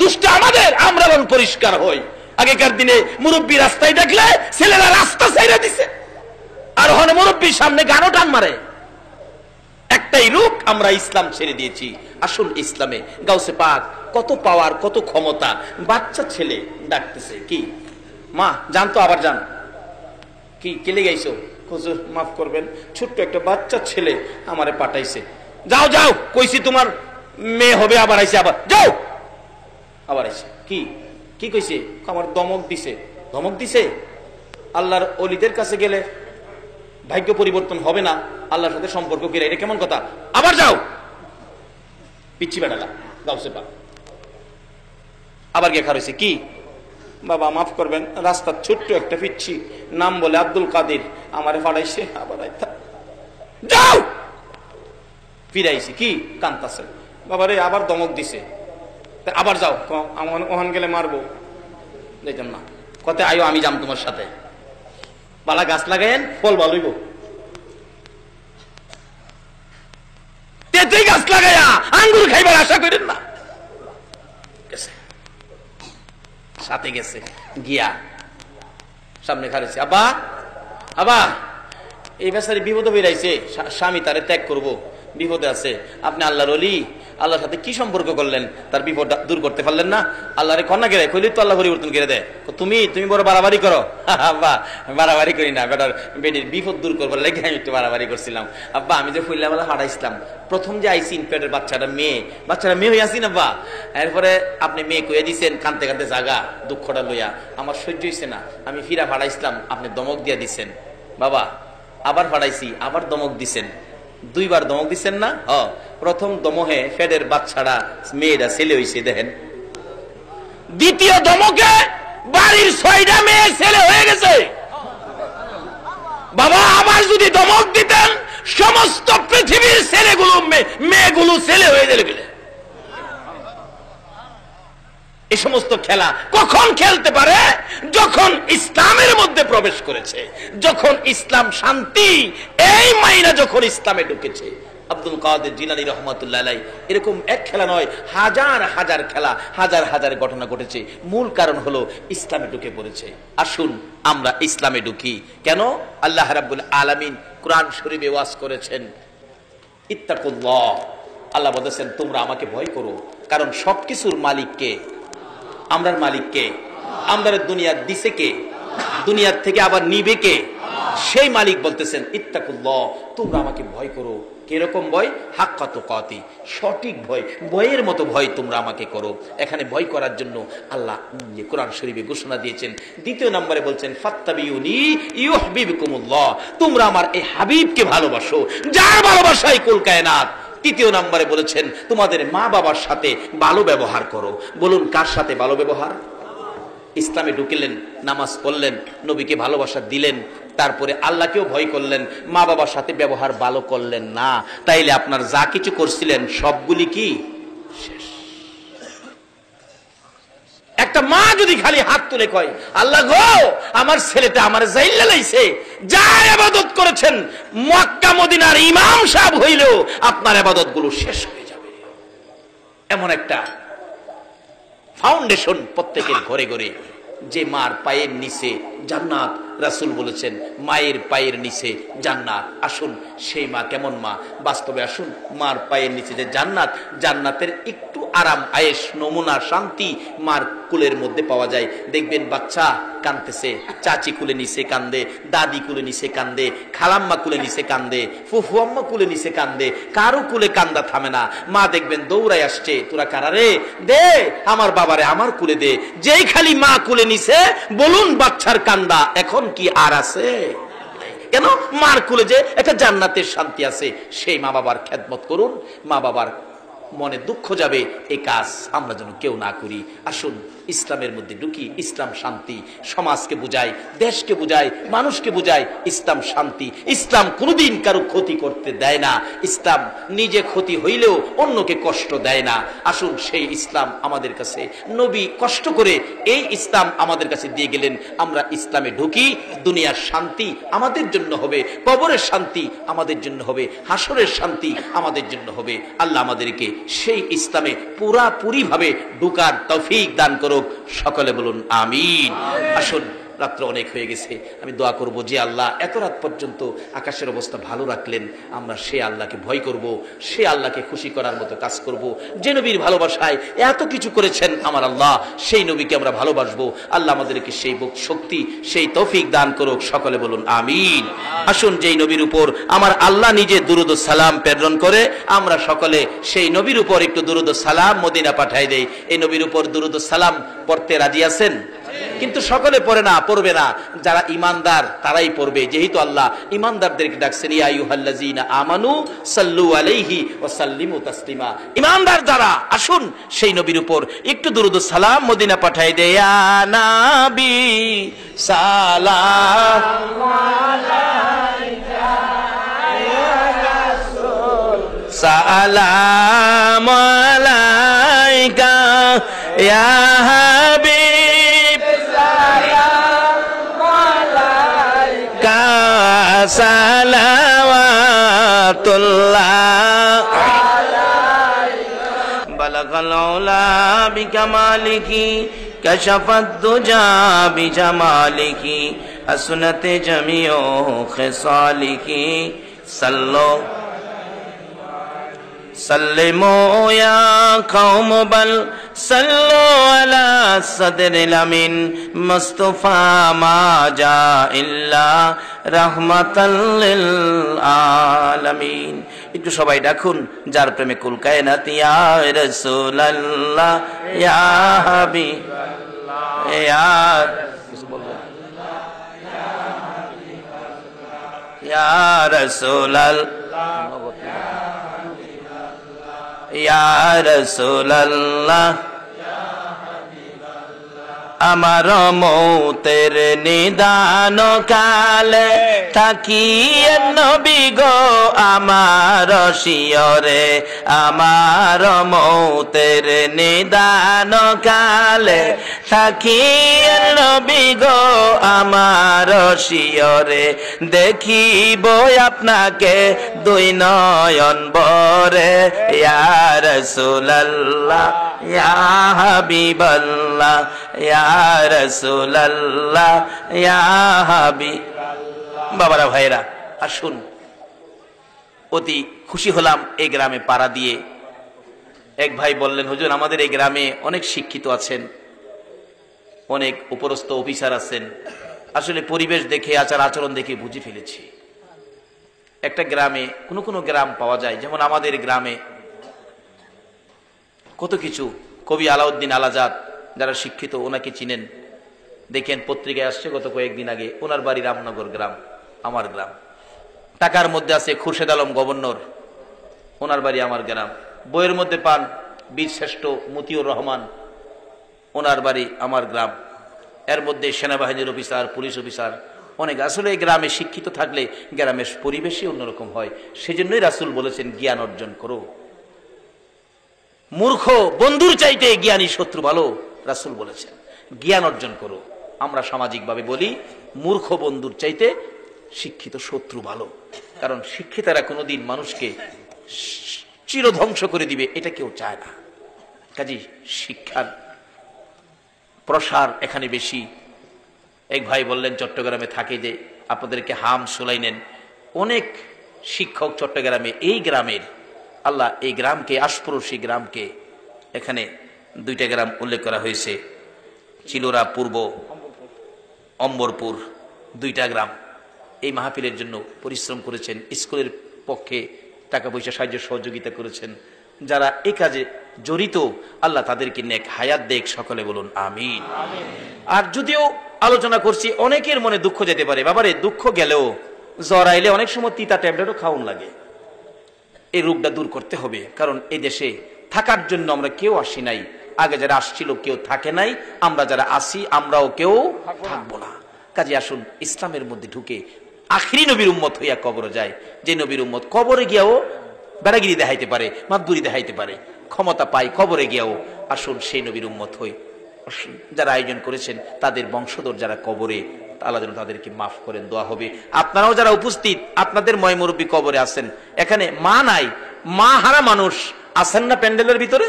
দুষ্ট আমাদের, আমরা পরিষ্কার হই। আগেকার দিনে মুরব্বী রাস্তায় দেখলে ছেলেরা রাস্তা ছেড়ে দিছে, আর হনে মুরব্বীর সামনে গানও টান মারে। একটাই রূপ, আমরা ইসলাম ছেড়ে দিয়েছি। আসল ইসলামে গাউসে পাক কত পাওয়ার, কত ক্ষমতা। বাচ্চা ছেলে ডাকতেছে, কি মা জানতো, আবার যান, কি কেলে গাইছো? হুজুর মাফ করবেন, ছোট্ট একটা বাচ্চা ছেলে আমারে পাঠাইছে। যাও যাও, কইছি তোমার মেয়ে হবে, আবার আইছে, আবার যাও, আবার আইছে। কি কি কইছে? আমার দমক দিছে। ধমক দিছে? আল্লাহর ওলিদের কাছে গেলে ভাগ্য পরিবর্তন হবে না, আল্লাহর সাথে সম্পর্ক কিরা, এটা কেমন কথা? আবার যাও, পিচ্ছি বেড়ালা গাউসে পাক। আবার গিয়ে খারইছে, কি বাবা মাফ করবেন, রাস্তার ছোট্ট একটা পিচ্ছি, নাম বলে আব্দুল কাদির, আমারে ফাড়াইছে, আবার যাও, ফিরাইছি। কি কান্তাছে? বাবারে আবার দমক দিছে, আবার যাও, ওখান গেলে মারবো। যাইতাম না, কত আয়ো আমি যাম তোমার সাথে। বালা গাছ লাগাইন, ফল ভালো হইব। তেঁতুল গাছ লাগাইয়া আঙ্গুর খাইবার আশা করেন না। সাথে গেছে, গিয়া সামনে খারেছে, আব্বা আব্বা এই বেচারি বিপদে বেরাইছে, স্বামী তারে ত্যাগ করব, বিপদে আছে, আপনি আল্লাহর ওলি, আল্লাহর সাথে কি সম্পর্ক করলেন, তার বিপদ দূর করতে পারলেন না? আল্লাহরে কন্যা গেলে কইলি তো আল্লাহ পরিবর্তন করে দেয়। তুমি বড় বাড়াবাড়ি করো। আব্বা বাড়াবাড়ি করি না, বেটার বেটির বিপদ দূর করবার লেগে আমি একটু বাড়াবাড়ি করছিলাম। আব্বা আমি যে ফুল্লাবেলা হারাইছিলাম, প্রথম যে আইসিন পেটের বাচ্চাটা মেয়ে হয়ে আসিন আব্বা, এরপরে আপনি মেয়ে কইয়া দিচ্ছেন, কানতে কানতে জাগা দুঃখটা লইয়া, আমার সহ্য হইছে না, আমি ফিরা ফাড়াইছিলাম, আপনি দমক দিয়া দিচ্ছেন। বাবা আবার ফাড়াইছি, আবার দমক দিচ্ছেন, দুইবার দমক দিচ্ছেন না? প্রথম দমহে ফেডের বাচ্চারা মেয়েরা ছেলে হয়েছে দেখেন, দ্বিতীয় দমকে বাড়ির 6টা মেয়ে ছেলে হয়ে গেছে। বাবা আবার যদি দমক দিতেন সমস্ত পৃথিবীর ছেলেগুলো মেয়েগুলো ছেলে হয়ে গেলে। এই সমস্ত খেলা কখন খেলতে পারে? যখন ইসলামের মধ্যে প্রবেশ করেছে, যখন ইসলাম শান্তি এই মাইনা যখন ইসলামে ঢুকেছে। আব্দুল কাদের জিলানী রহমাতুল্লাহ আলাইহি এরকম এক খেলা নয়, হাজার হাজার খেলা, হাজার হাজার ঘটনা ঘটেছে। মূল কারণ হলো ইসলামে ঢুকে পড়েছে। আসুন আমরা ইসলামে ঢুকি। কেন? আল্লাহ রাব্বুল আলামিন কোরআন শরীফে ওয়াজ করেছেন ইত্তাকুল্লাহ। আল্লাহ বলেছেন তোমরা আমাকে ভয় করো, কারণ সবকিছুর মালিক কে? আমরার মালিক কে? আমরা দুনিয়া দিছে কে? দুনিয়ার থেকে আবার নিবে কে? সেই মালিক বলতেছেন ইত্তাকুল্লাহ, তোমরা আমাকে ভয় করো। কিরকম ভয়? হাক্কা তুকাতি, সঠিক ভয়, ভয়ের মতো ভয় তোমরা আমাকে করো। এখানে ভয় করার জন্য আল্লাহ কোরআন শরীফে ঘোষণা দিয়েছেন। দ্বিতীয় নম্বরে বলছেন ফাত্তাবিউনি ইউহিব্বুকুমুল্লাহ, তোমরা আমার এই হাবিবকে ভালোবাসো, যার ভালোবাসায় কুল কায়নাত। তৃতীয় নম্বরে বলেছেন তোমাদের মা বাবার সাথে ভালো ব্যবহার করো। বলুন কার সাথে ভালো ব্যবহার? ইসলামে ঢুকলেন, নামাজ পড়লেন, নবীকে ভালোবাসা দিলেন, তারপরে আল্লাহকেও ভয় করলেন, মা বাবার সাথে ব্যবহার ভালো করলেন না, তাইলে আপনার যা কিছু করছিলেন সবগুলি কি শেষ। একটা মা যদি খালি হাত তুলে কয় আল্লাহ গো আমার ছেলেটা আমার জাইল্লা লাইছে, যা ইবাদত করেছেন মক্কা মদিনার ইমাম সাহেব হইলেও আপনার ইবাদত গুলো শেষ হয়ে যাবে। এমন একটা ফাউন্ডেশন প্রত্যেকের ঘরে ঘরে, যে মার পায়ের নিচে জান্নাত। রাসূল বলেছেন মায়ের পায়ের নিচে জান্নাত। আসুন সেই মা কেমন মা? বাস্তবে আসুন, মার পায়ের নিচে যে জান্নাত, জান্নাতের একটু আরাম আয়েশ নমুনা শান্তি মার কুলের মধ্যে পাওয়া যায়। দেখবেন বাচ্চা কাঁদতেছে, চাচি কুলে নিচে কান্দে, দাদি কুলে নিচে কান্দে, খালাম্মা কুলে নিচে কান্দে, ফুফু আম্মা কুলে নিচে কান্দে, কারো কুলে কান্দা থামে না। মা দেখবেন দৌড়ায় আসছে, তোরা কারা রে? দে আমার বাবারে আমার কুলে দে। যেই খালি মা কুলে নিছে, বলুন বাচ্চার কান্দা এখন কি আর আছে? কেন? মার কুলে যে একটা জান্নাতের শান্তি আছে। সেই মা বাবার খেদমত করুন, মা বাবার মনে দুঃখ যাবে, এই কাজ আমরা যেন কেউ না করি। আসুন ইসলামের মধ্যে ঢুকি। ইসলাম শান্তি, সমাজকে বুঝায়, দেশকে বুঝায়, মানুষকে বুঝায়। ইসলাম শান্তি। ইসলাম কোনোদিন কারো ক্ষতি করতে দেয় না। ইসলাম নিজে ক্ষতি হইলেও অন্যকে কষ্ট দেয় না। আসুন সেই ইসলাম আমাদের কাছে নবী কষ্ট করে এই ইসলাম আমাদের কাছে দিয়ে গেলেন। আমরা ইসলামে ঢুকি, দুনিয়ার শান্তি আমাদের জন্য হবে, কবরের শান্তি আমাদের জন্য হবে, হাসরের শান্তি আমাদের জন্য হবে। আল্লাহ আমাদেরকে সেই ইসলামে পুরাপুরি ভাবে ঢুকার তৌফিক দান করুক। সকলে বলুন আমিন। আসুন রাত্র অনেক হয়ে গেছে, আমি দোয়া করব যে আল্লাহ এত রাত পর্যন্ত আকাশের অবস্থা ভালো রাখলেন, আমরা সে আল্লাহকে ভয় করব, সে আল্লাহকে খুশি করার মতো কাজ করব। যে নবীর ভালোবাসায় এত কিছু করেছেন আমার আল্লাহ, সেই নবীকে আমরা ভালোবাসবো। আল্লাহ আমাদেরকে সেই শক্তি, সেই তৌফিক দান করুক। সকলে বলুন আমিন। আসুন যেই নবীর উপর আমার আল্লাহ নিজে দুরুদ ও সালাম প্রেরণ করে, আমরা সকলে সেই নবীর উপর একটু দুরুদ ও সালাম মদিনা পাঠাই দেই। এই নবীর উপর দুরুদ ও সালাম পড়তে রাজি আছেন? কিন্তু সকলে পড়ে না, পড়বে না, যারা ইমানদার তারাই পড়বে। যেহেতু আল্লাহ ইমানদারদেরকে ডাকছেন ইয়া আইয়ুহাল্লাযীনা আমানু সাল্লু আলাইহি ওয়া সাল্লিমু তাসলিমা। ইমানদার যারা, আসুন সেই নবীর উপর একটু দুরুদ ও সালাম মদিনা পাঠাই দেয়। ইয়া নবী সালাম আলাইকা ইয়া রাসূল সালাম আলাইকা ইয়া হাবিব সালাম আলাইকা সালাওয়াতুল্লাহ আলাইকা বালাগাল উলা বিকামালিহি কাশাফাদ দুজা বিজামালিহি হাসনাতে জামিউ খিসালিহি সাল্লু সাল্লিমু ইয়া কওম বাল সাল্লু আলা সাদরিল আমিন মুস্তাফা মা জা ইল্লা রাহমাতাল লিল আলামিন। একটু সবাই ডাকুন যার প্রেমে কুল কায়নাত ইয়া রাসূলুল্লাহ ইয়া হাবিবাল্লাহ ইয়া ইয়া রাসূলুল্লাহ ইয়া রাসূলুল্লাহ আমার মৌতের নিদান কালে থাকিয়ে নবী গো আমার শিয়রে, আমার মৌতের নিদান কালে থাকিয়ে নবী গো আমার শিয়রে, দেখিব আপনাকে দুই নয়ন ভরে, ইয়া রাসূলুল্লাহ ইয়া হাবিবাল্লাহ ইয়া রাসূলুল্লাহ ইয়া হাবিবাল্লাহ। বাবারা ভাইরা আসুন, অতি খুশি হলাম এই গ্রামে পাড়া দিয়ে। এক ভাই বললেন, হুজুর আমাদের এই গ্রামে অনেক শিক্ষিত আছেন, অনেক উপরস্থ অফিসার আছেন, আসলে পরিবেশ দেখে আচার আচরণ দেখে বুঝে ফেলেছি একটা গ্রামে কোনো গ্রাম পাওয়া যায়, যেমন আমাদের গ্রামে কত কিছু। কবি আলাউদ্দিন আলাজাদ যারা শিক্ষিত ওনাকে চিনেন, দেখেন পত্রিকায় আসছে গত কয়েকদিন আগে, ওনার বাড়ি রামনগর গ্রাম, আমার গ্রাম। টাকার মধ্যে আছে খুরশেদ আলম গভর্নর, ওনার বাড়ি আমার গ্রাম। বইয়ের মধ্যে পান বীর শ্রেষ্ঠ মতিউর রহমান, ওনার বাড়ি আমার গ্রাম। এর মধ্যে সেনাবাহিনীর অফিসার, পুলিশ অফিসার অনেক। আসলে এই গ্রামে শিক্ষিত থাকলে গ্রামের পরিবেশই অন্যরকম হয়। সেজন্যই রাসূল বলেছেন জ্ঞান অর্জন করো। মূর্খ বন্ধুর চাইতে জ্ঞানী শত্রু ভালো, রাসূল বলেছেন জ্ঞান অর্জন করো। আমরা সামাজিকভাবে বলি মূর্খ বন্ধুর চাইতে শিক্ষিত শত্রু ভালো, কারণ শিক্ষিতরা কোনোদিন মানুষকে চিরধ্বংস করে দিবে এটা কেউ চায় না। কাজেই শিক্ষার প্রসার এখানে বেশি। এক ভাই বললেন চট্টগ্রামে থাকে যে আপনাদেরকে হাম সুলাইনেন, অনেক শিক্ষক চট্টগ্রামে, এই গ্রামের আল্লাহ এই গ্রামকে, আশপড়শী গ্রামকে, এখানে দুইটা গ্রাম উল্লেখ করা হয়েছে, চিলোরা পূর্ব, অম্বরপুর, দুইটা গ্রাম এই মাহফিলের জন্য পরিশ্রম করেছেন, স্কুলের পক্ষে টাকা পয়সা সাহায্য সহযোগিতা করেছেন। যারা এই কাজে জড়িত আল্লাহ তাদেরকে নেক হায়াত দেখ, সকলে বলুন আমিন। আর যদিও আলোচনা করছি, অনেকের মনে দুঃখ যেতে পারে, বাবারে দুঃখ গেলেও জ্বর আইলে অনেক সময় তিতা ট্যাবলেটও খাওয়ান লাগে। এই রোগটা দূর করতে হবে, কারণ এই দেশে থাকার জন্য আমরা কেউ আসি নাই, আগে যারা আসছিল কেউ থাকে নাই, আমরা যারা আসি আমরাও কেউ থাকবো না। কাজে আসুন ইসলামের মধ্যে ঢুকে আখিরি নবীর উম্মত হইয়া কবরে যায়। যে নবীর উম্মত কবরে গিয়াও বেড়াগিরি দেখাইতে পারে, মাতবুরি দেখাইতে পারে, ক্ষমতা পাই কবরে গিয়াও, আসুন সেই নবীর উম্মত হই। যারা আয়োজন করেছেন তাদের বংশধর যারা কবরে, আল্লাহ যেন তাদেরকে মাফ করেন, দোয়া হবে। আপনারাও যারা উপস্থিত, আপনাদের ময় মুরব্বী কবরে আছেন, এখানে মা নাই, মা হারা মানুষ আছেন না প্যান্ডেলের ভিতরে?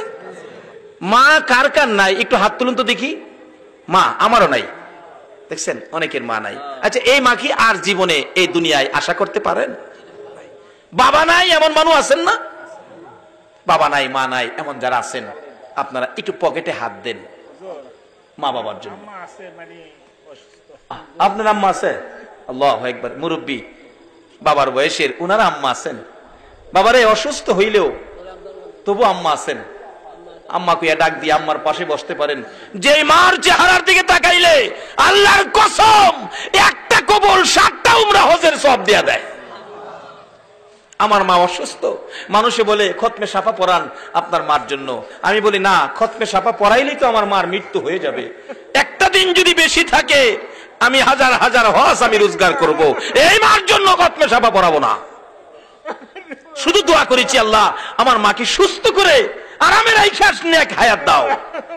মা কার কার নাই একটু হাত তুলুন তো দেখি। মা আমারও নাই, দেখছেন অনেকের মা নাই। আচ্ছা এই মা কি আর জীবনে এই দুনিয়ায় আশা করতে পারেন? বাবা নাই এমন মানুষ আছেন না? বাবা নাই মা নাই এমন যারা আছেন, আপনারা একটু পকেটে হাত দেন মা বাবার জন্য। আপনার আম্মা আছে? আল্লাহু আকবার, মুরব্বী বাবার বয়সের, উনার আম্মা আছেন। বাবারে অসুস্থ হইলেও তবু আম্মা আছেন, আম্মা কুইয়া ডাক দিয়ে আম্মার পাশে বসতে পারেন। যে মার চেহারার দিকে তাকাইলে আল্লাহর কসম একটা কবুল 7টা উমরা হজের সব দেয়া দেয়। আমার মা অসুস্থ, মানুষে বলে খতমে সাফা পড়ান আপনার মার জন্য। আমি বলি না, খতমে সাফা পড়াইলেই তো আমার মার মৃত্যু হয়ে যাবে। একটা দিন যদি বেশি থাকে আমি হাজার হাজার হজ আমি রোজগার করব, এই মার জন্য খতমে সাফা পড়াবো না। শুধু দোয়া করেছি আল্লাহ আমার মাকে সুস্থ করে আরামের আইখাস নেক হায়াত দাও।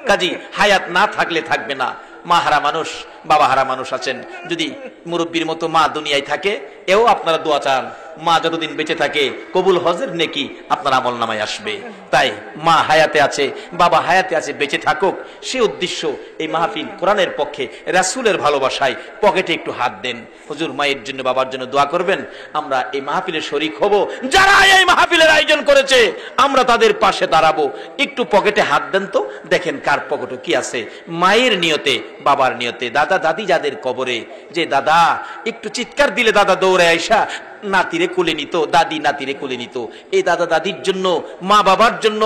কাজী হায়াত না থাকলে থাকবে না। মা হারা মানুষ, বাবা হারা মানুষ আছেন, যদি মুরব্বীর মতো মা দুনিয়ায় থাকে, এও আপনারা দোয়া চান মা যতদিন বেঁচে থাকে কবুল হজের নেকি আপনার আমল নামায় আসবে। তাই মা হায়াতে আছে, বাবা হায়াতে আছে, বেঁচে থাকুক, সে উদ্দেশ্য এই মাহফিল কোরআনের পক্ষে, রাসূলের ভালোবাসায় পকেটে একটু হাত দেন। হুজুর মায়ের জন্য বাবার জন্য দোয়া করবেন। আমরা এই মাহফিলে শরীক হব, যারা এই মাহফিলের আয়োজন করেছে আমরা তাদের পাশে দাঁড়াবো। একটু পকেটে হাত দেন তো, দেখেন কার পকেটে কি আছে। মায়ের নিয়তে, বাবার নিয়তে, দাদা দাদি যাদের কবরে, যে দাদা একটু চিৎকার দিলে দাদা দৌড়ে আইসা নাতিরে কোলে নিত, দাদি নাতিরে কোলে নিত, এই দাদা দাদির জন্য, মা বাবার জন্য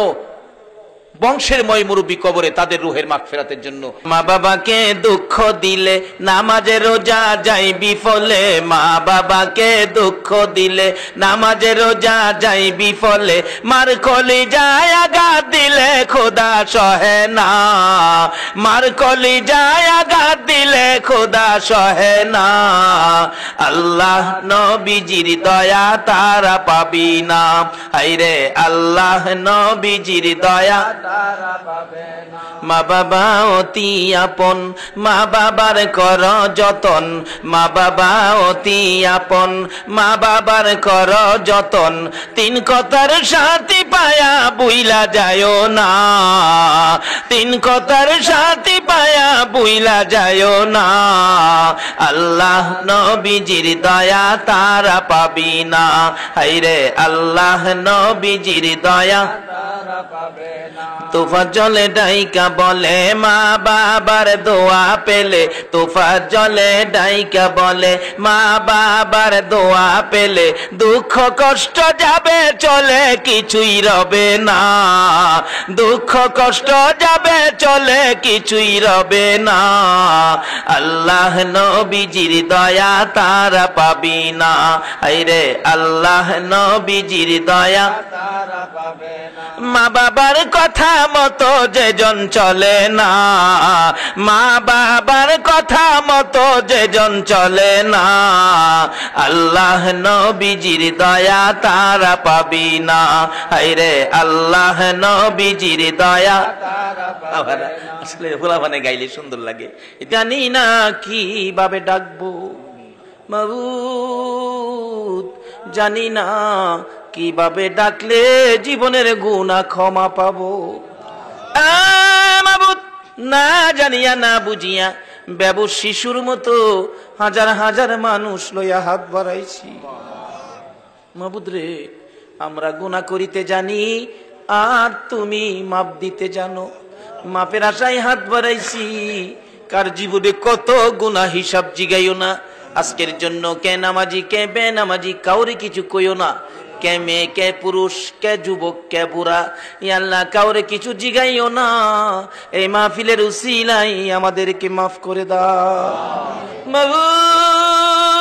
বংশের ময় মুরব্বী কবরে, তাদের রুহের মাগফিরাতের জন্য। মা বাবাকে দুঃখ দিলে নামাজে রোজা যাই বিফলে, মা বাবাকে দুঃখ দিলে নামাজে রোজা যাই বিফলে, মার কলিজায় আঘাত দিলে খোদা সহে না, মার কলিজায় আঘাত দিলে খোদা সহে না, আল্লাহ নবীজির দয়া তারা পাবি না, হায়রে আল্লাহ নবীজির দয়া। মা বাবা অতি আপন, মা বাবার কর যতন, মা বাবা অতি আপন, মা বাবার কর যতন, তিন কথার সাথী পায়া বুইলা যায়ও না, তিন কথার সাথী পায়া বুইলা যায়ও না, আল্লাহ নবীজির দয়া তারা পাবি না, হায়রে আল্লাহ নবীজির দয়া তারা পাবে না। তোফা জলে ডাইকা বলে মা বাবার দোয়া পেলে, তোফা জলে ডাইকা বলে মা বাবার দোয়া পেলে, দুঃখ কষ্ট যাবে চলে কিছুই রবে না, দুঃখ কষ্ট যাবে চলে কিছুই রবে না, আল্লাহ নবীজির দয়া তারা পাবি না, হায়রে আল্লাহ নবীজির দয়া তারা পাবে না। মা বাবার কথা মতো যেজন চলে না, মা বাবার কথা মতো যেজন চলে না, আল্লাহ নবীজির দয়া তারা পাবি না, হায়রে আল্লাহ নবীজির দয়া তারা পাবে না। আসলে ফুলাফানে গাইলে সুন্দর লাগে। জানি না কিভাবে ডাকবো মাবুদ, জানি না কিভাবে ডাকলে জীবনের গুনাহ ক্ষমা পাবো, মাবুদ না জানিয়া না বুঝিয়া বেবুস শিশুর মতো হাজার হাজার মানুষ লইয়া হাত বাড়াইছি, মাবুদ রে আমরা গুনাহ করিতে জানি আর তুমি মাপ দিতে জানো, মাপের আশায় হাত বাড়াইছি, কার জীবনে কত গুনাহ হিসাব জিগাইও না, আজকের জন্য কে নামাজি কে বেনামাজি কাউরে কিছু কইও না, কে মেয়ে কে পুরুষ কে যুবক কে বুড়া, আল্লাহ কাউরে কিছু জিগাইও না, এই মাহফিলের উসিলাই আমাদেরকে মাফ করে দাও মাবুদ।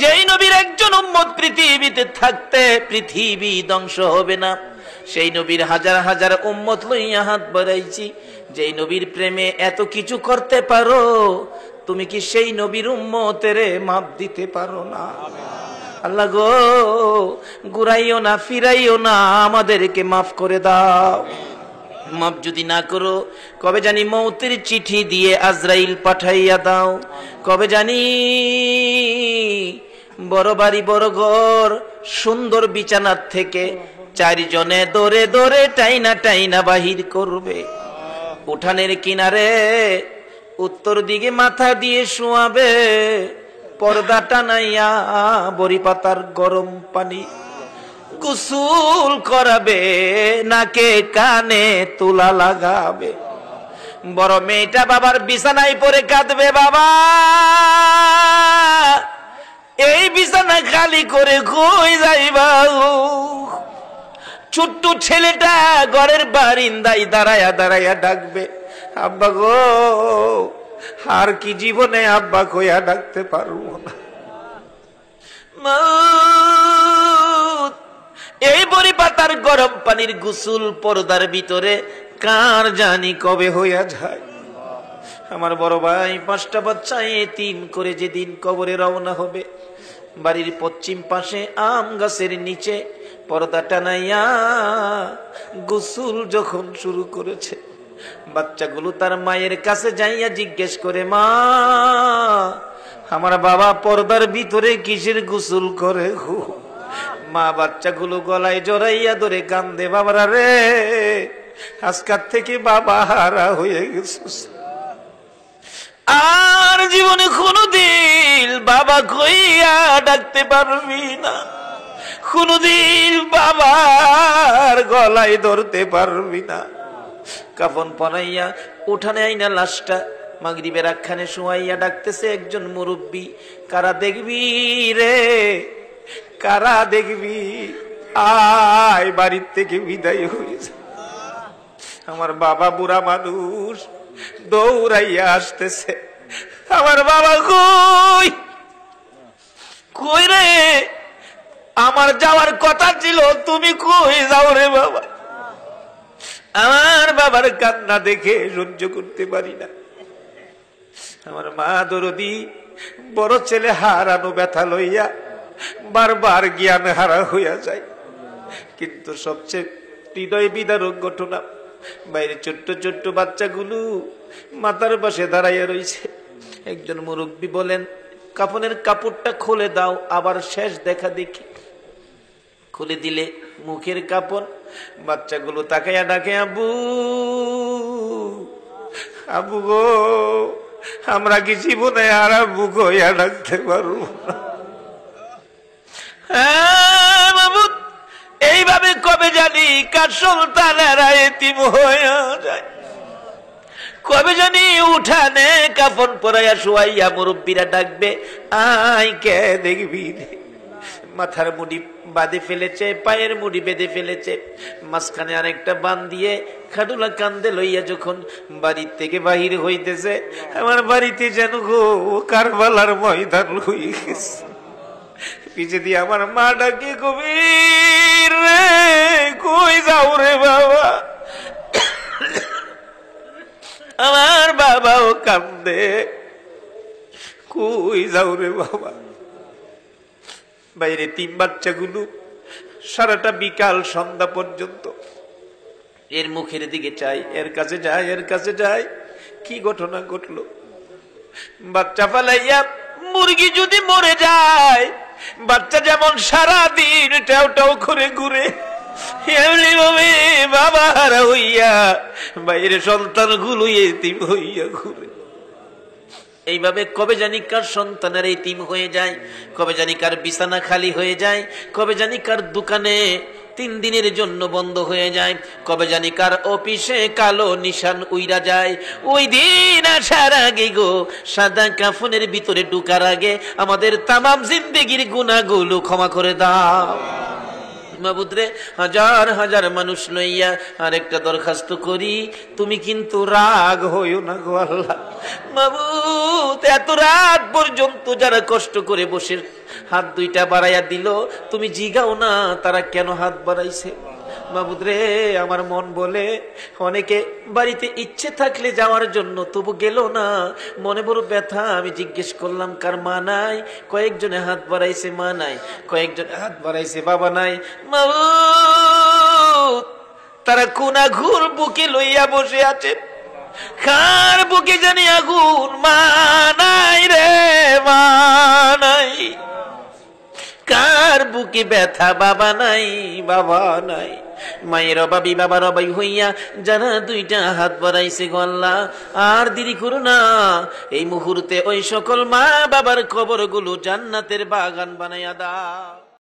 যেই নবীর একজন উম্মত পৃথিবীতে থাকতে পৃথিবী ধ্বংস হবে না, সেই নবীর হাজার হাজার উম্মত লইয়া হাত বাড়াইছি, যেই নবীর প্রেমে এত কিছু করতে পারো, তুমি কি সেই নবীর উম্মতের মাপ দিতে পারো না? আল্লাহ গো ঘুরাইও না ফিরাইও না, আমাদেরকে মাফ করে দাও। মাফ যদি না করো কবে জানি মৌতের চিঠি দিয়ে আজরাইল পাঠাইয়া দাও, কবে জানি বড় বাড়ি বড় ঘর সুন্দর বিছানার থেকে চারজনে দৌড়ে দৌড়ে টাইনা টাইনা বাহির করবে, উঠানের কিনারে উত্তর দিকে মাথা দিয়ে শোয়াবে, পর্দা টানাইয়া বড়ি পাতার গরম পানি গোসল করাবে, নাকে কানে তুলা লাগাবে, বড় মেয়েটা বাবার বিছানায় পড়ে কাঁদবে, বাবা এই বিছানা খালি করে কই যাইবা, ছোট্ট ছেলেটা ঘরের বারিন্দায় দাঁড়ায়া দাঁড়ায়া ডাকবে, আব্বা গো আর কি জীবনে আব্বা কইয়া ডাকতে পারবো না, এই বড়ি পাতার গরম পানির গোসল পর্দার ভিতরে কার জানি কবে হইয়া যায়। আমার বড় ভাই 5টা বাচ্চা এতিম করে যেদিন কবরে রওনা হবে, বাড়ির পশ্চিম পাশে আম গাছের নিচে পর্দা টানাইয়া গোসল যখন শুরু করেছে, বাচ্চাগুলো তার মায়ের কাছে যাইয়া জিজ্ঞেস করে, মা আমার বাবা পর্দার ভিতরে কিসের গোসল করে গো? মা বাচ্চাগুলো গলায় জড়াইয়া ধরে কান্দে, বাবারা রে আজকাল থেকে বাবা হারা হয়ে গেছে, আর জীবনে কোনদিন বাবা কইয়া ডাকতে পারবি না, কোনদিন বাবার গলায় ধরতে পারবি না। কাফন পরাইয়া উঠানে আইনা লাশটা মাগরিবের আখ্যানে শোয়াইয়া ডাকতেছে একজন মুরব্বী, কারা দেখবি রে কারা দেখবি, আয় বাড়ির থেকে বিদায় হয়েছে। আমার বাবা বুড়া মানুষ দৌড়াইয়া আসতেছে, আমার বাবা কই কই রে, আমার যাওয়ার কথা ছিল, তুমি কই যাও রে বাবা। আমার বাবার কান্না দেখে সহ্য করতে পারি না। আমার মা দরদি বড় ছেলে হারানো ব্যথা লইয়া বারবার জ্ঞান হারা হইয়া যায়। কিন্তু সবচেয়ে হৃদয় বিদারক ঘটনা, বাইরে ছোট্ট ছোট্ট বাচ্চাগুলো মাথার পাশে দাঁড়াইয়া রয়েছে। একজন মুরব্বী বলেন, কাফনের কাপড়টা খুলে দাও, আবার শেষ দেখা দেখি। খুলে দিলে মুখের কাপড়, বাচ্চাগুলো তাকাইয়া ডাকে, আবু আবু গো, আমরা কি জীবনে আর আবু গইয়া ডাকতে পারবো না? এইভাবে কবে জানি কার সন্তানেরা এতিম হয়ে যায়, কবে জানি উঠানে কাফন পরাইয়া শুয়াইয়া মুরব্বীরা ডাকবে, আই কে দেখবি। মাথার মুড়ি বাঁধে ফেলেছে, পায়ের মুড়ি বেঁধে ফেলেছে, মাঝখানে আরেকটা বান দিয়ে খাডুলা কান্দে লইয়া যখন বাড়ি থেকে বাহির হইতেছে, আমার বাড়িতে যেন গো কারবালার ময়দান হয়ে গেছে। পিছে দিয়ে আমার মা ডাকে, কবির রে কই যাও রে বাবা। আমার বাবাও কান্দে, কই যাও রে বাবা। বাইরে তিন বাচ্চাগুলো সারাটা বিকাল সন্ধ্যা পর্যন্ত এর মুখের দিকে চাই, এর কাছে যায়, এর কাছে যায়। কি ঘটনা ঘটলো? বাচ্চা ফালাইয়া মুরগি যদি মরে যায়, বাচ্চা যেমন সারাদিন টাও টাও করে ঘুরে, এমনি ভাবে বাবা হারা হইয়া বাইরে সন্তান গুলো এতিম হইয়া ঘুরে। এইভাবে কবে জানি কার সন্তানের এতিম হয়ে যায়, কবে জানি কার বিছানা খালি হয়ে যায়, কবে জানি কার দোকানে 3 দিনের জন্য বন্ধ হয়ে যায়, কবে জানি কার অফিসে কালো নিশান উইরা যায়। ওই দিন আসার আগে গো, সাদা কাফনের ভিতরে ঢুকার আগে আমাদের তামাম জিন্দেগির গুনাহগুলো ক্ষমা করে দাও মাবুদরে। হাজার হাজার মানুষ লইয়া আরেকটা দরখাস্ত করি, তুমি কিন্তু রাগ হইও না গো আল্লাহ। মাবুদ, এত রাত পর্যন্ত যারা কষ্ট করে বসে হাত দুইটা বাড়াইয়া দিল, তুমি জিগাও না তারা কেন হাত বাড়াইছে। মাবুদরে, আমার মন বলে অনেকে বাড়িতে ইচ্ছে থাকলে যাওয়ার জন্য তবু গেল না, মনে বড় ব্যথা। আমি জিজ্ঞেস করলাম কার মা নাই, কয়েকজনে হাত বাড়াইছে মা নাই, কয়েকজনে হাত বাড়াইছে বাবা নাই। মাবুদ, তারা কোন আগুন বুকে লইয়া বসে আছে, কার বুকে জানি আগুন, মা নাই রে মা নাই। কার বুকে ব্যথা, বাবা নাই বাবা নাই। মায়ের অভাবী বাবার অভাবী হইয়া যারা দুইটা হাত বাড়াইছে গো আল্লাহ, আর দেরি করো না, এই মুহূর্তে ওই সকল মা বাবার কবরগুলো জান্নাতের বাগান বানাইয়া দাও।